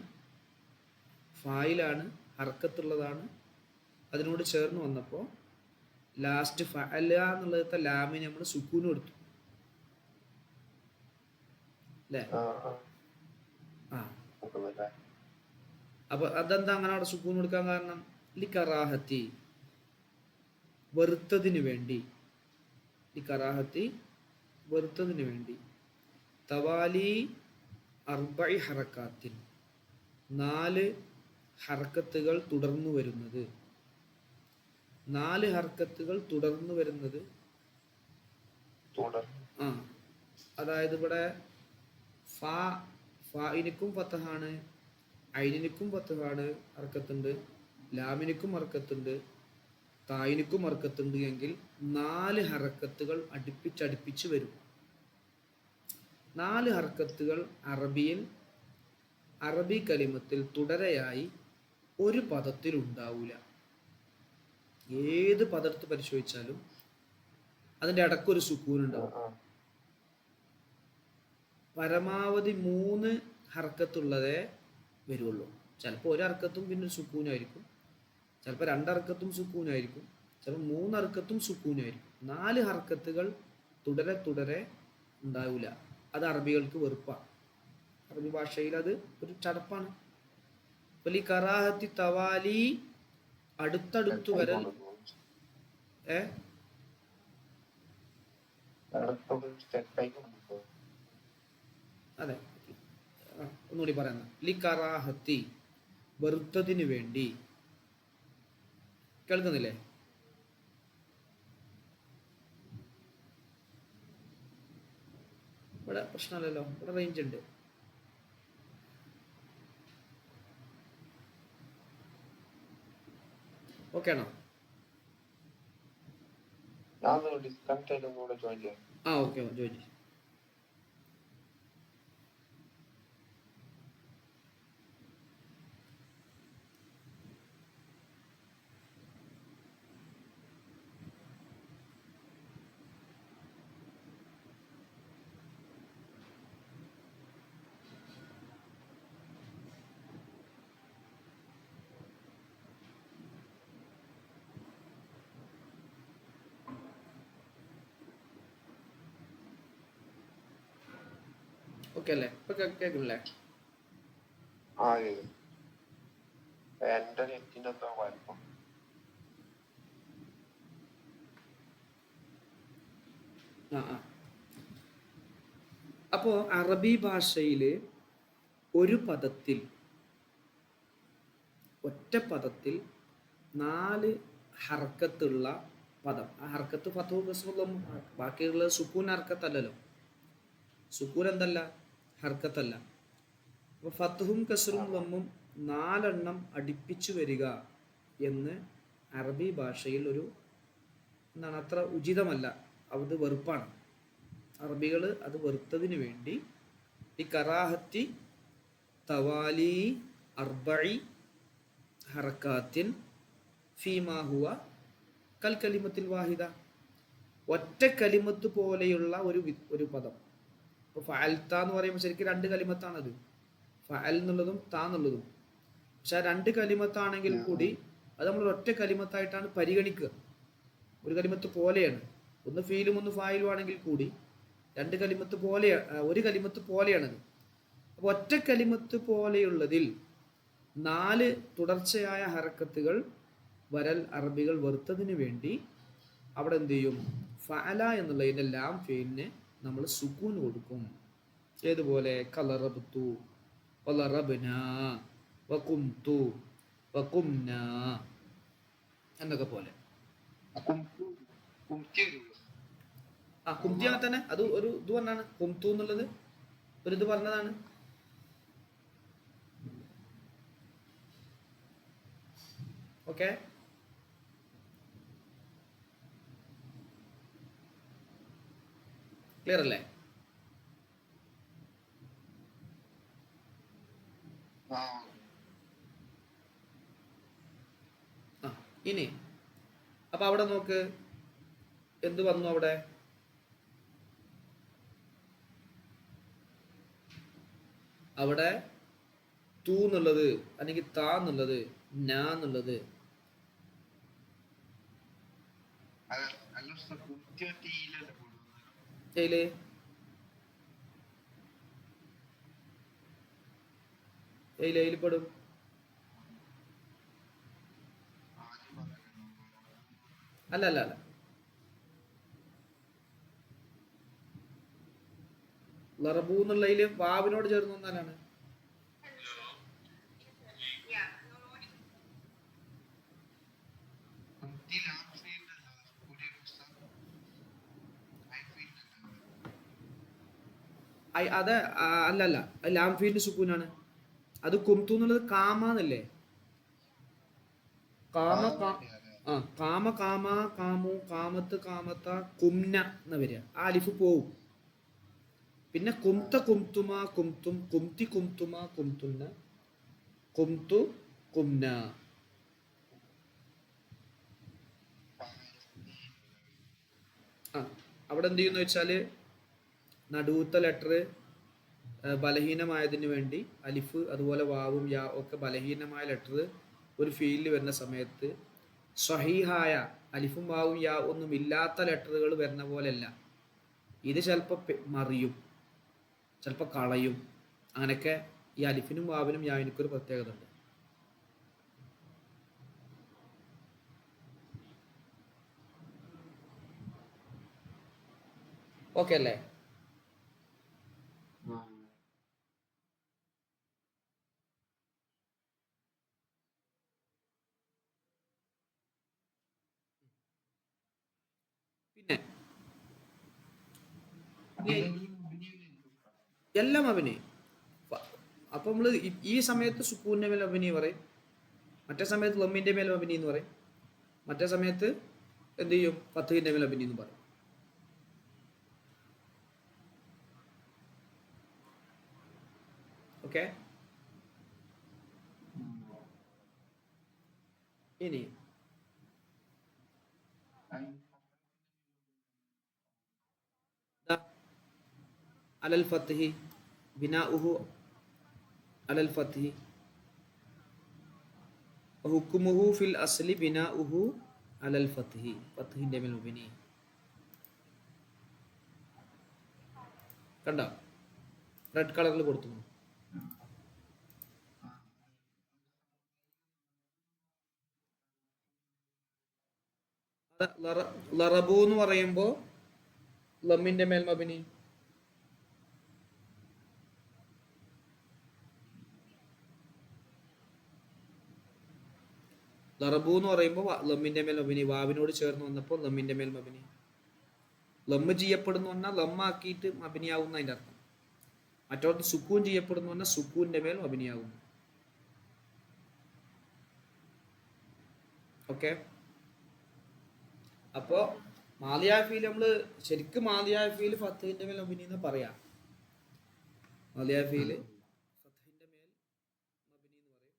ഫായിലാണ്, ഹർക്കത്തുള്ളതാണ്. അതിനോട് ചേർന്ന് വന്നപ്പോൾ ലാസ്റ്റ് ഫഅല എന്നുള്ളത്തെ ലാമിന് നമ്മൾ സുക്കൂന് കൊടുത്തു അല്ലേ? അപ്പൊ അതെന്താ അങ്ങനെ അവിടെ സുക്കൂൻ കൊടുക്കാൻ കാരണം? ലികറാഹത്തി വെറുത്തതിന് വേണ്ടി. ലികറാഹത്തി വെറുത്തതിന് വേണ്ടി. തവാലി അർബഇ ഹറക്കാത്തിൻ 4 ഹർക്കത്തുകൾ തുടർന്നു വരുന്നത്. 4 ഹർക്കത്തുകൾ തുടർന്നു വരുന്നത്. അതായത് ഇവിടെ ഫാഇനിക്കും ഫതഹാണ്, ഐനിനും ഫതഹാണ്, ഹർക്കത്തുണ്ട്. ലാമിനിക്കും ഹർക്കത്തുണ്ട്, തായിനിക്കും ഹർക്കത്തുണ്ട് എങ്കിൽ 4 ഹർക്കത്തുകൾ അടുപ്പിച്ചടുപ്പിച്ച് വരും. 4 ഹർക്കത്തുകൾ അറബി കലിമത്തിൽ തുടരെയായി ഒരു പദത്തിൽ ഉണ്ടാവൂല. ഏത് പദത്ത് പരിശോധിച്ചാലും അതിന്റെ ഇടക്കൊരു സുക്കൂൻ ഉണ്ടാവും. പരമാവധി 3 ഹർക്കത്തുള്ളതേ വരുള്ളൂ. ചിലപ്പോൾ 1 ഹർക്കത്തും പിന്നെ ഒരു സുക്കൂനായിരിക്കും, ചിലപ്പോൾ 2 ഹർക്കത്തും സുക്കൂനായിരിക്കും, ചിലപ്പോൾ 3 ഹർക്കത്തും സുക്കൂനായിരിക്കും. 4 ഹർക്കത്തുകൾ തുടരെ തുടരെ ഉണ്ടാവില്ല. അത് അറബികൾക്ക് വെറുപ്പാണ്. അറബി ഭാഷയിൽ അത് ഒരു ചടപ്പാണ്. ഈ കറാഹത്തി തവാലി അടുത്തടുത്ത് വരൽ. അതെ, ഒന്നുകൂടി പറയുന്ന ലി കറാഹത്തി വെറുത്തതിന് വേണ്ടി. കേൾക്കുന്നില്ലേ? ഇവിടെ പ്രശ്നമല്ലല്ലോ, ഇവിടെ റേഞ്ച് ഉണ്ട്. ഓക്കെ ആണോ? ഓക്കെ ജോയിൻ ചെയ്യും. ഓക്കെ അല്ലേ? ഇപ്പൊ കേൾക്കുന്നില്ലേ? എന്റെ നെറ്റിന്റെ എന്തോ കുഴപ്പം. അപ്പോൾ അറബി ഭാഷയിൽ ഒരു പദത്തിൽ, ഒറ്റ പദത്തിൽ 4 ഹർക്കത്തുള്ള പദം. ആ ഹർക്കത്ത് ഫതഹും കസ്റും, ബാക്കിയുള്ള സുക്കൂൻ ഹർക്കത്തല്ലല്ലോ. സുക്കൂൻ എന്തല്ല? ഹർക്കത്തല്ല. അപ്പോൾ ഫതഹും കസ്റും ലമ്മും 4 അടുപ്പിച്ചു വരിക എന്ന് അറബി ഭാഷയിൽ ഒരു എന്താണ്, അത്ര ഉചിതമല്ല, അത് വെറുപ്പാണ്. അറബികൾ അത് വെറുത്തതിന് വേണ്ടി ഈ കറാഹത്തി തവാലി അർബഇ ഹറക്കാത്തിൻ ഫീമാ ഹുവ കൽ കലിമത്തിൽ വാഹിദ, ഒറ്റ കലിമത്ത് പോലെയുള്ള ഒരു പദം. ഇപ്പോൾ ഫഅൽത എന്ന് പറയുമ്പോൾ ശരിക്കും 2 കലിമത്താണത്, ഫഅൽ എന്നുള്ളതും താ എന്നുള്ളതും. പക്ഷെ ആ 2 കലിമത്താണെങ്കിൽ കൂടി അത് നമ്മൾ ഒറ്റ കലിമത്തായിട്ടാണ് പരിഗണിക്കുക. ഒരു കലിമത്ത് പോലെയാണ്, ഒന്ന് ഫീലും ഒന്ന് ഫായിലും ആണെങ്കിൽ കൂടി 2 കലിമത്ത് പോലെ, ഒരു കലിമത്ത് പോലെയാണത്. അപ്പോൾ ഒറ്റ കലിമത്ത് പോലെയുള്ളതിൽ 4 തുടർച്ചയായ ഹറക്കത്തുകൾ വരൽ അറബികൾ വെറുത്തതിന് വേണ്ടി അവിടെ എന്ത് ചെയ്യും? ഫഅല എന്നുള്ളതിൻ്റെ ലാം ഫീലിന് നമ്മൾ സുക്കൂൻ കൊടുക്കും. ഏതുപോലെ? കലറബ്തു വലറബ്ന വകുംതു വകുംന എന്നൊക്കെ പോലെ. കുംതി അങ്ങനെ തന്നെ, അത് ഒരു ഇത് പറഞ്ഞാണ്. കുംതു എന്നുള്ളത് ഒരു ഇത് പറഞ്ഞതാണ്. ഓക്കെ, ക്ലിയർ അല്ലേ? ഇനി അപ്പൊ അവിടെ നോക്ക്, എന്ത് വന്നു അവിടെ? അവിടെ തൂ എന്നുള്ളത് അല്ലെങ്കിൽ താ എന്നുള്ളത് നാ എന്നുള്ളത് പെടും. അല്ല അല്ല അല്ല, ലറബു എന്നുള്ളതിൽ വാവിനോട് ചേർന്ന് വന്നാലാണ്. അത് അല്ലല്ല, ലാം ഫീലിന്റെ സുക്കൂനാണ്. അത് കുംതു എന്നുള്ളത് കാമ എന്നല്ലേ? കാമ കാമ കാമ കാമു കാമത്ത് കാമത്ത കുംന എന്ന വരിക. ആ അലിഫ് പോവും. പിന്നെ കുംത കുംതുമ കുംതും കുംതി കുംതുമ കുംതുന്ന കുംതു കുംന. അവിടെ എന്ത് ചെയ്യുന്ന വെച്ചാൽ നടുവത്തെ ലെറ്റർ ബലഹീനമായതിനു വേണ്ടി അലിഫ് അതുപോലെ വാവും യാ ഒക്കെ ബലഹീനമായ ലെറ്റർ ഒരു ഫീലിൽ വരുന്ന സമയത്ത് സ്വഹീഹായ അലിഫും വാവും യാ ഒന്നും ഇല്ലാത്ത ലെറ്ററുകൾ വരുന്ന പോലെയല്ല, ഇത് ചിലപ്പോൾ മറിയും, ചിലപ്പോൾ കളയും. അങ്ങനെയൊക്കെ ഈ അലിഫിനും വാവിനും യാവിനൊക്കെ പ്രത്യേകത ഉണ്ട്. ഓക്കെ അല്ലേ? പിന്നെ എല്ലാം അഭിനയി. അപ്പൊ നമ്മള് ഈ സമയത്ത് സുക്കൂന്റെ മേൽ അഭിനയി പറയും, മറ്റേ സമയത്ത് ലമ്മിന്റെ മേൽ അഭിനയി എന്ന് പറയും, മറ്റേ സമയത്ത് എന്ത് ചെയ്യും? ഫത്ഹിന്റെ മേൽ അഭിനയി എന്ന് പറയും. ഓക്കെ, ഇനി അലൽ ഫത്ഹി ബിനാഉഹു അലൽ ഫത്ഹി ഹുക്മുഹു ഫിൽ അസ്ലി ബിനാഉഹു അലൽ ഫത്ഹി. ഫത്ഹിന്റെ മേൽ അഭിനയി കണ്ടോ? റെഡ് കളറിൽ കൊടുത്തു. ലറബു എന്ന് പറയുമ്പോ ലമ്മിന്റെ മേൽ മബിനി. ലറബു എന്ന് പറയുമ്പോൾ ലമ്മിന്റെ മേൽ മബിനി, വാവിനോട് ചേർന്ന് വന്നപ്പോൾ ലമ്മിന്റെ മേൽ മബിനി. ലമ്മ് ചെയ്യപ്പെടുന്നു പറഞ്ഞാൽ ലമ്മാക്കിയിട്ട് മബിനിയാവുന്ന അതിന്റെ അർത്ഥം. മറ്റോടത്ത് സുക്കൂൻ ചെയ്യപ്പെടുന്നു പറഞ്ഞാൽ സുക്കൂന്റെ മേൽ മബിനിയാകുന്നു. ഓക്കെ. അപ്പോ മാലിയായ ഫീൽ നമ്മള് ശരിക്കും മാലിയായ ഫീൽ ഫത്തിന്റെ മേൽ മബിനി എന്ന് പറയാം. മാലിയായ ഫീല് ഫത്തിന്റെ മേൽ മബിനി എന്ന് പറയും.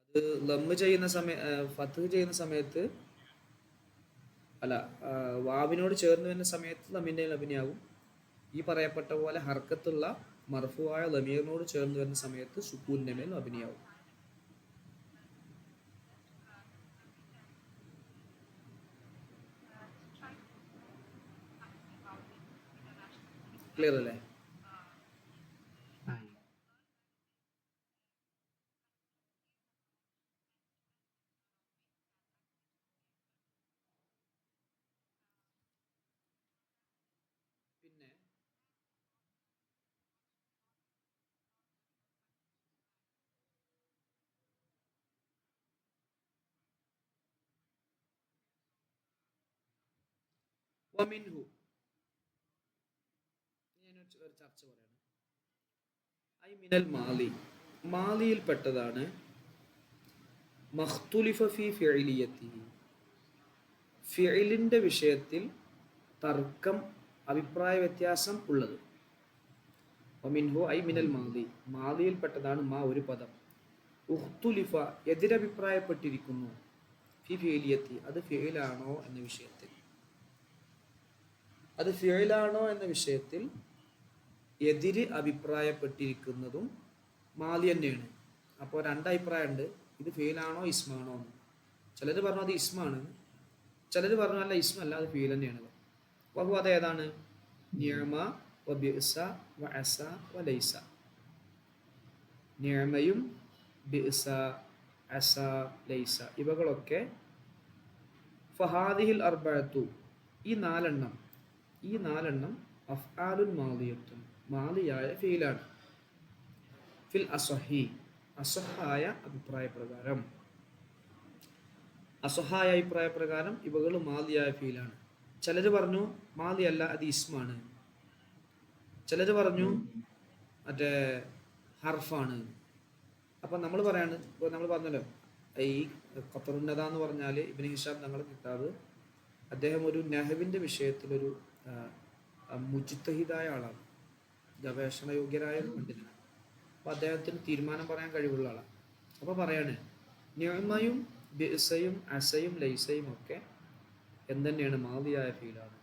അത് ലമ്മ് ചെയ്യുന്ന ഫത്ത് ചെയ്യുന്ന സമയത്ത് അല്ല, വാവിനോട് ചേർന്ന് വരുന്ന സമയത്ത് ലമ്മിന്റെ ലബിനിയാകും. ഈ പറയപ്പെട്ട പോലെ ഹർക്കത്തുള്ള മർഫുവായ ലമീറിനോട് ചേർന്ന് വരുന്ന സമയത്ത് സുക്കൂന്റെ മേൽ ലബിനിയാകും. ക്ലിയർ അല്ലേ? പിന്നെ വമിൻഹു ഒരു ചർച്ച പറയാണ്. ഐ മിനൽ മാലി, മാലിയിൽപ്പെട്ടതാണ് മഖ്തുലിഫ ഫീ ഫിഇലിയത്തിഹി, ഫിഇലിന്റെ വിഷയത്തിൽ തർക്കം, അഭിപ്രായ വ്യത്യാസം ഉള്ളത്. വമിൻഹു ഐ മിനൽ മാലി, മാലിയിൽപ്പെട്ടതാണ് മാ ഒരു പദം, ഉഖ്തുലിഫ എതിരഭിപ്രായപ്പെട്ടിരിക്കുന്നു, ഫി ഫിഇലിയത്തി അത് ഫിഇലാണോ എന്ന വിഷയത്തിൽ, അത് ഫിഇലാണോ എന്ന വിഷയത്തിൽ എതിര് അഭിപ്രായപ്പെട്ടിരിക്കുന്നതും മാലി തന്നെയാണ്. അപ്പോൾ രണ്ടഭിപ്രായമുണ്ട്, ഇത് ഫിഇലാണോ ഇസ്മാണോ എന്ന്. ചിലർ പറഞ്ഞു അത് ഇസ്മാണ്, ചിലർ പറഞ്ഞു അല്ല ഇസ്മല്ല അത് ഫിഇൽ തന്നെയാണ്. അപ്പോൾ അത് ഏതാണ്? നിഅമ വബിഅസ വഅസ വലൈസ. നിഅമയും ബിഅസ അസ ലൈസ ഇവകളൊക്കെ ഫഹാദിഹിൽ അർബഅത്തു ഈ നാലെണ്ണം അഫ്ആലുൻ മാദിയത്തുൻ മാദിയായ ഫീലാണ്. ഫിൽ അസഹി അസഹായ അഭിപ്രായ പ്രകാരം ഇവകൾ മാദിയായ ഫീലാണ്. ചിലർ പറഞ്ഞു മാദി അല്ല അത് ഇസ്മാണ്, ചിലർ പറഞ്ഞു മറ്റേ ഹർഫാണ്. അപ്പം നമ്മൾ പറയാണ്, ഇപ്പോൾ നമ്മൾ പറഞ്ഞല്ലോ ഈ ഖത്തറുന്നത എന്ന് പറഞ്ഞാൽ ഇബ്നു ഹിഷാം തങ്ങളുടെ കിതാബ്, അദ്ദേഹം ഒരു നഹവിൻ്റെ വിഷയത്തിലൊരു മുജ്തഹിദായ ആളാണ്, ഗവേഷണ യോഗ്യരായ പണ്ഡിതനാണ്. അപ്പോൾ അദ്ദേഹത്തിന് തീരുമാനം പറയാൻ കഴിവുള്ള ആളാണ്. അപ്പോൾ പറയാണ് നിഅമയും ബിഅസയും അസയും ലൈസയും ഒക്കെ എന്തുതന്നെയാണ്? മാദിയായ ഫീലാണ്.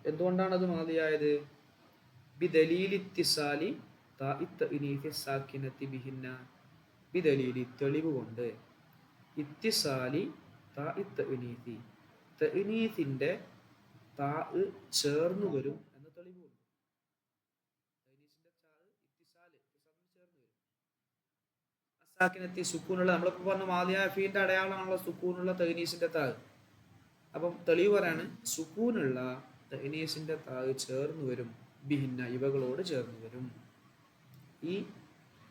എന്തുകൊണ്ടാണ് അത് മാദിയായത്? ബിദലീലി ഇത്തിസാലി താഇത്തഇനീഫി സാക്കിനത്തി ബിഹിന്ന, ബിദലീലി തെളിവ് കൊണ്ട്, ഇത്തിസാലി താഇത്തഇനീഫി തഇനീഫിന്റെ താ ചേർന്നു വരും എന്ന തെളിവുണ്ട്. അസാക്കിനത്തി സുക്കൂനുള്ള, നമ്മളിപ്പോൾ പറഞ്ഞ മാദിയായ ഫീലിന്റെ അടയാളമാണല്ലോ സുക്കൂനുള്ള തഅനീസിന്റെ താ. അപ്പം തെളിവ് പറയാണ് സുക്കൂനുള്ള തഅനീസിന്റെ താ ചേർന്ന് വരും, ബിഹിന്ന ഇവകളോട് ചേർന്ന് വരും. ഈ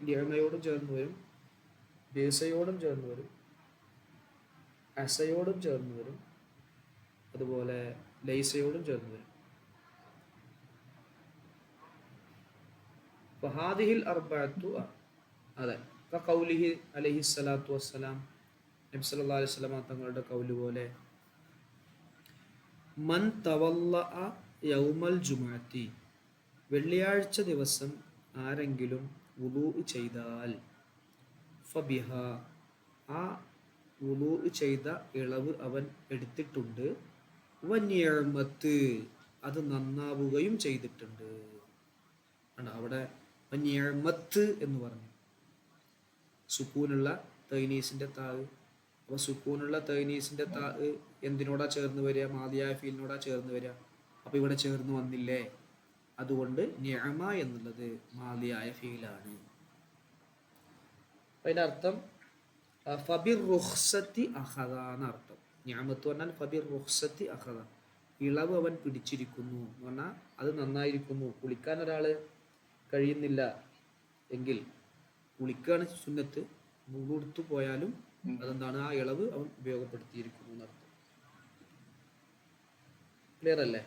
നിഅമയോടും ചേർന്ന് വരും, ബിഅസയോടും ചേർന്ന് വരും, അസയോടും ചേർന്ന് വരും, അതുപോലെ ലൈസയോടും ചേർന്ന് വരും. ഫഹാദിഹിൽ അർബഅത്തു അതെ ഖൗലിഹി അലൈഹി സ്വലാത്തു വസ്സലാം, നബി സല്ലല്ലാഹു അലൈഹി വസല്ലം തങ്ങളുടെ കൗല് പോലെ, മൻ തവല്ലഅ യൗമൽ ജുമുഅത്തി വെള്ളിയാഴ്ച ദിവസം ആരെങ്കിലും വുളൂ ചെയ്താൽ, ഫബിഹ ആ വുളൂ ചെയ്ത ഇളവ് അവൻ എടുത്തിട്ടുണ്ട്, വനിഅമത്ത് അത് നന്നാവുകയും ചെയ്തിട്ടുണ്ട്. അവിടെ വനിഅമത്ത് എന്ന് പറഞ്ഞു സുക്കൂനുള്ള തൈനീസിന്റെ താവ്. അപ്പോൾ സുക്കൂനുള്ള തൈനീസിന്റെ താവ് എന്തിനോടാ ചേർന്ന് വരിക? മാദിയായ ഫീലിനോടാ ചേർന്ന് വരിക. അപ്പോൾ ഇവിടെ ചേർന്ന് വന്നില്ലേ? അതുകൊണ്ട് നിഅമ എന്നുള്ളത് മാദിയായ ഫീലാണ്. അതിൻ്റെ അർത്ഥം ഫബിർ റുഖ്സത്തി അഖദ എന്നർത്ഥം. നിഅമത്ത് പറഞ്ഞാൽ ഫബിർ റുഖ്സത്തി അഖദ, ഇളവ് അവൻ പിടിച്ചിരിക്കുന്നു എന്ന് പറഞ്ഞാൽ അത് നന്നായിരിക്കുന്നു. കുളിക്കാൻ ഒരാൾ കഴിയുന്നില്ല എങ്കിൽ കുളിക്കാണ് സുന്നത്ത്, മുഴുവെടുത്തു പോയാലും അതെന്താണ്, ആ ഇളവ് അവൻ ഉപയോഗപ്പെടുത്തിയിരിക്കുന്നു എന്നർത്ഥം. ക്ലിയർ അല്ലേ?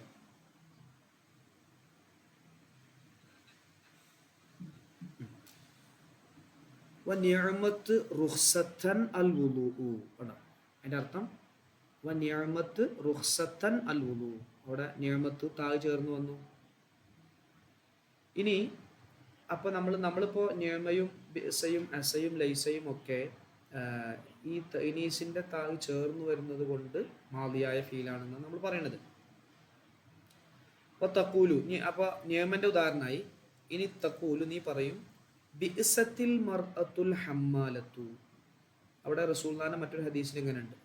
വനിഅമത്ത് റുഖ്സത്തൻ അൽ വുളൂഉ. അതിൻ്റെ അർത്ഥം വനിഅമത്ത് റുഖ്സത്തൻ അൽ വുളൂഉ. അവിടെ നിഅമത്ത് താഴെ ചേർന്ന് വന്നു. ഇനി അപ്പോൾ നമ്മളിപ്പോൾ നിഅമയും ബിഅസയും അസയും ലൈസയും ഒക്കെ ഈ തൈനീസിൻ്റെ താഴെ ചേർന്ന് വരുന്നത് കൊണ്ട് മാദിയായ ഫീലാണെന്നാണ് നമ്മൾ പറയണത്. അപ്പോൾ തഖൂലു, അപ്പോൾ നിയമൻ്റെ ഉദാഹരണമായി ഇനി തഖൂലു നീ പറയും ബിഅസത്തിൽ മർഅത്തുൽ ഹമ്മാലത്തു. അവിടെ റസൂലുള്ളാഹിന്റെ മറ്റൊരു ഹദീസിൽ ഇങ്ങനെയുണ്ട്,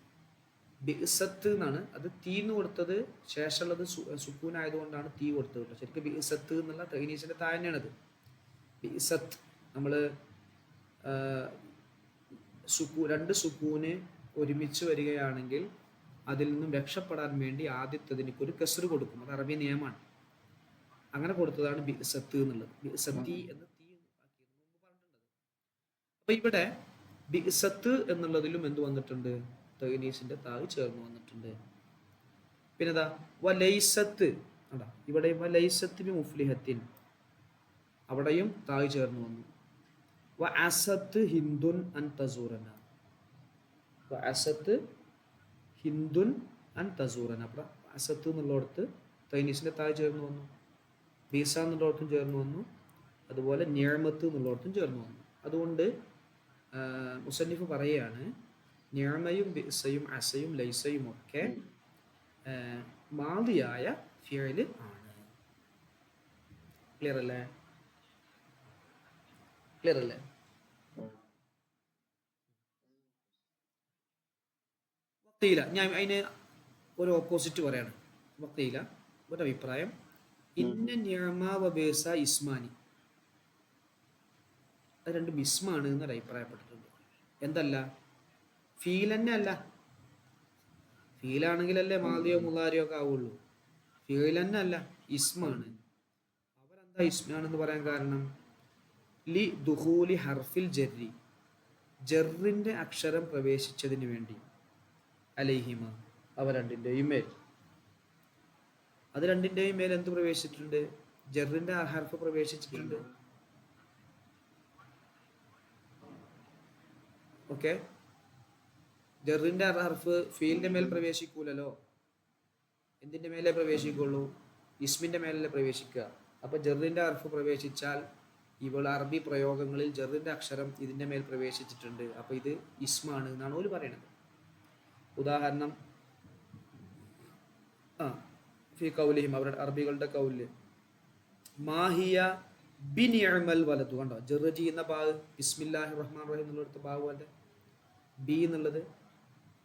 ബിഅസത്ത് എന്നാണ്, അത് തീന്ന് കൊടുത്തത് ശേഷമുള്ളത് സുക്കൂൻ ആയതുകൊണ്ടാണ് തീ കൊടുത്തത് കേട്ടോ. ശരിക്കും ബിഅസത്ത് എന്നുള്ള തൈനീസിൻ്റെ താഴെയാണത്. ബിഅസത്ത് നമ്മൾ രണ്ട് സുക്കൂന് ഒരുമിച്ച് വരികയാണെങ്കിൽ അതിൽ നിന്നും രക്ഷപ്പെടാൻ വേണ്ടി ആദ്യത്തതിനൊക്കെ ഒരു കസ്റ് കൊടുക്കും. അത് അറബി നിയമമാണ്. അങ്ങനെ കൊടുത്തതാണ് ബിഅസത്ത് എന്നുള്ളത്. ബിഅസത്തി എന്ന് തീ ആക്കിയത് പറഞ്ഞിട്ടുള്ളത്. അപ്പൊ ഇവിടെ ബിഅസത്ത് എന്നുള്ളതിലും എന്ത് വന്നിട്ടുണ്ട്, തഗ്നീസിന്റെ താഴ് ചേർന്ന് വന്നിട്ടുണ്ട്. പിന്നെതാ വലൈസത്ത്, അടാ ഇവിടെ വലൈസത്ത് ബി മുഫ്ലിഹത്തിൻ, അവിടെയും താഴ് ചേർന്ന് വന്നു. വഅസത്ത് ഹിന്ദുൻ അൻ തസൂറന, വഅസത്ത് ഹിന്ദുൻ അൻ തസൂറന. അവിടെ അസത്ത് എന്നുള്ളിടത്ത് തൈനീസിന്റെ താഴ് ചേർന്ന് വന്നു, ബീസ എന്നുള്ളിടത്തും ചേർന്ന് വന്നു, അതുപോലെ നിഅമത്ത് എന്നുള്ളിടത്തും ചേർന്ന് വന്നു. അതുകൊണ്ട് മുസന്നിഫ് പറയുകയാണ് നിഅമയും ബിഅസയും അസയും ലൈസയും ഒക്കെ മാദിയായ ഫിഅല് ആണ്. ക്ലിയർ അല്ലേ? ക്ലിയർ അല്ലേ? വഖീല, ഞാൻ അതിന് ഒരു ഓപ്പോസിറ്റ് പറയാണ്. വഖീല ഒരഭിപ്രായം, ഇന്ന നിഅമ വ ബിഅസ ഇസ്മാനി, അത് രണ്ടും ഇസ്മാണ് എന്നൊരു അഭിപ്രായപ്പെട്ടിട്ടുണ്ട്. എന്തല്ല, ഫീൽ തന്നെ അല്ല. ഫീലാണെങ്കിലല്ലേ മാദിയോ മുളാരിയോ ഒക്കെ ആവുള്ളൂ. ഫീൽ തന്നെ അല്ല, ഇസ്മാണ്. അവരെന്താ ഇസ്മാണെന്ന് പറയാൻ കാരണം, ലി ദുഖൂലി ഹർഫിൽ ജർരി, ജറിന്റെ അക്ഷരം പ്രവേശിച്ചതിന് വേണ്ടി, അലൈഹിമ അവ രണ്ടിൻ്റെയും മേൽ, അത് രണ്ടിൻ്റെയും മേൽ എന്ത് പ്രവേശിച്ചിട്ടുണ്ട്, ജറിന്റെ ഹർഫ് പ്രവേശിച്ചിട്ടുണ്ട്. ഓക്കെ, ജറിന്റെ ഹർഫ് ഫീലിന്റെ മേൽ പ്രവേശിക്കൂലല്ലോ. എന്തിന്റെ മേലെ പ്രവേശിക്കുള്ളൂ, ഇസ്മിന്റെ മേലല്ലേ പ്രവേശിക്കുക. അപ്പൊ ജറിന്റെ ഹർഫ് പ്രവേശിച്ചാൽ ഇപ്പോൾ അറബി പ്രയോഗങ്ങളിൽ ജറിന്റെ അക്ഷരം ഇതിന്റെ മേൽ പ്രവേശിച്ചിട്ടുണ്ട്, അപ്പൊ ഇത് ഇസ്മാണ് എന്നാണ് ഓര് പറയുന്നത്. ഉദാഹരണം ഫി കൗലിഹിം, അവരുടെ അറബികളുടെ കൗല്, മാഹിയ ബിനിഅമൽ വലതു. കണ്ടോ, ജറ് ചെയ്യുന്ന ബാഗ് ബിസ്മില്ലാഹിർ റഹ്മാൻ റഹീം എന്നുള്ളടുത്ത ബാഗ് പോലെ ബി എന്നുള്ളത്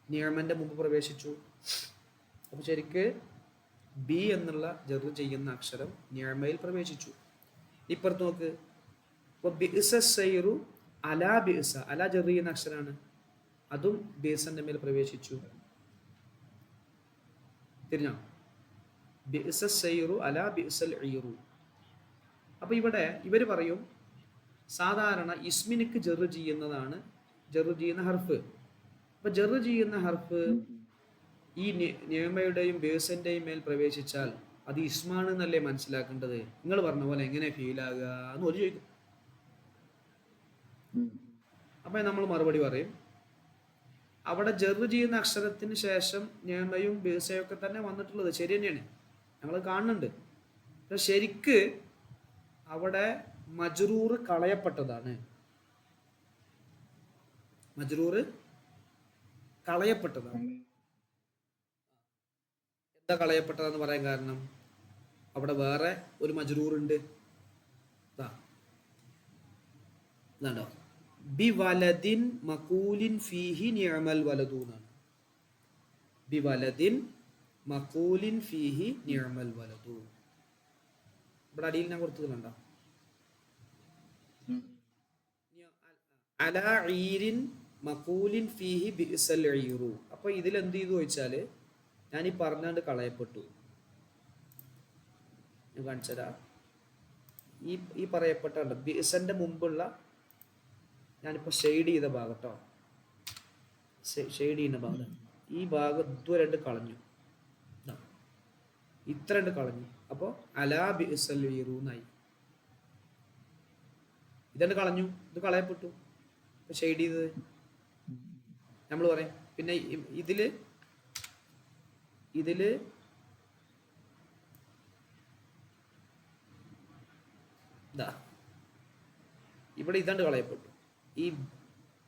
നിഅമന്റെ മുമ്പ് പ്രവേശിച്ചു. അപ്പൊ ശരിക്ക് ബി എന്നുള്ള ജറ് ചെയ്യുന്ന അക്ഷരം നിഅമയിൽ പ്രവേശിച്ചു. ഇപ്പുറത്ത് നോക്ക്, ബിഅസ സൈറു അലാ ബിഅസ, അലാ ജറ് ചെയ്യുന്ന അക്ഷരാണ്, അതും ബിഅസന്റെ മേൽ പ്രവേശിച്ചു. തിരിഞ്ഞോ, ബിഅസ സൈറു അലാ ബിഅസൽ ഈറു. അപ്പൊ ഇവിടെ ഇവർ പറയും സാധാരണ ഇസ്മിനിക്ക് ജറ് ചെയ്യുന്നതാണ് ജറ് ചെയ്യുന്ന ഹർഫ്. അപ്പൊ ജറ് ചെയ്യുന്ന ഹർഫ് ഈ നിഅമയുടെയും ബിഅസന്റെയും മേൽ പ്രവേശിച്ചാൽ അത് ഇസ്മാണ് എന്നല്ലേ മനസ്സിലാക്കേണ്ടത്. നിങ്ങൾ പറഞ്ഞ പോലെ എങ്ങനെ ഫീലാകുക എന്ന് ഒരു ചോദിക്കും. അപ്പൊ നമ്മൾ മറുപടി പറയും, അവിടെ ജറ് ചെയ്യുന്ന അക്ഷരത്തിന് ശേഷം നിഅമയും ബിഅസയും ഒക്കെ തന്നെ വന്നിട്ടുള്ളത് ശരി തന്നെയാണ്, ഞങ്ങൾ കാണുന്നുണ്ട്. പക്ഷെ ശരിക്ക് അവിടെ മജ്റൂർ കളയപ്പെട്ടതാണ്. മജ്റൂർ കളയപ്പെട്ടതാണ്. എന്താ കളയപ്പെട്ടതെന്ന് പറയാൻ കാരണം, അവിടെ വേറെ ഒരു മജ്റൂർ ഉണ്ട്. ഇതാണ്ടോ, ബി വലദിൻ മഖൂലിൻ ഫീഹി നിഅമൽ വലദു എന്നാണ്. ബി വലദിൻ മഖൂലിൻ ഫീഹി നിഅമൽ വലദു. ഇവിടെ അടിയിൽ ഞാൻ കൊടുത്തതുണ്ടോ? അലാ ഈരിൻ മഖൂലിൻ ഫീഹി ബിഅ്സൽ ഈറു. അപ്പൊ ഇതിൽ എന്ത് ചെയ്തു ചോദിച്ചാല് ഞാൻ ഈ പറഞ്ഞാണ്ട് കളയപ്പെട്ടു. ഞാൻ കാണിച്ചതാ ഈ പറയപ്പെട്ട ബിഅ്സന്റെ മുമ്പുള്ള ഞാനിപ്പോ ഷെയ്ഡ് ചെയ്ത ഭാഗം കേട്ടോ, ഷെയ്ഡ് ചെയ്യുന്ന ഭാഗം, ഈ ഭാഗം ഇതുവരെ രണ്ട് കളഞ്ഞു, ഇത്ര രണ്ട് കളഞ്ഞു. അപ്പോൾ അലാ ബിഅ്സൽ ഈറു എന്നായി. ഇതണ്ട് കളഞ്ഞു, ഇത് കളയപ്പെട്ടു. ഇപ്പൊ ഷെയ്ഡ് ചെയ്തത് നമ്മൾ പറയും. പിന്നെ ഇതില് ഇതാ ഇവിടെ ഇതണ്ട് കളയപ്പെട്ടു. ഈ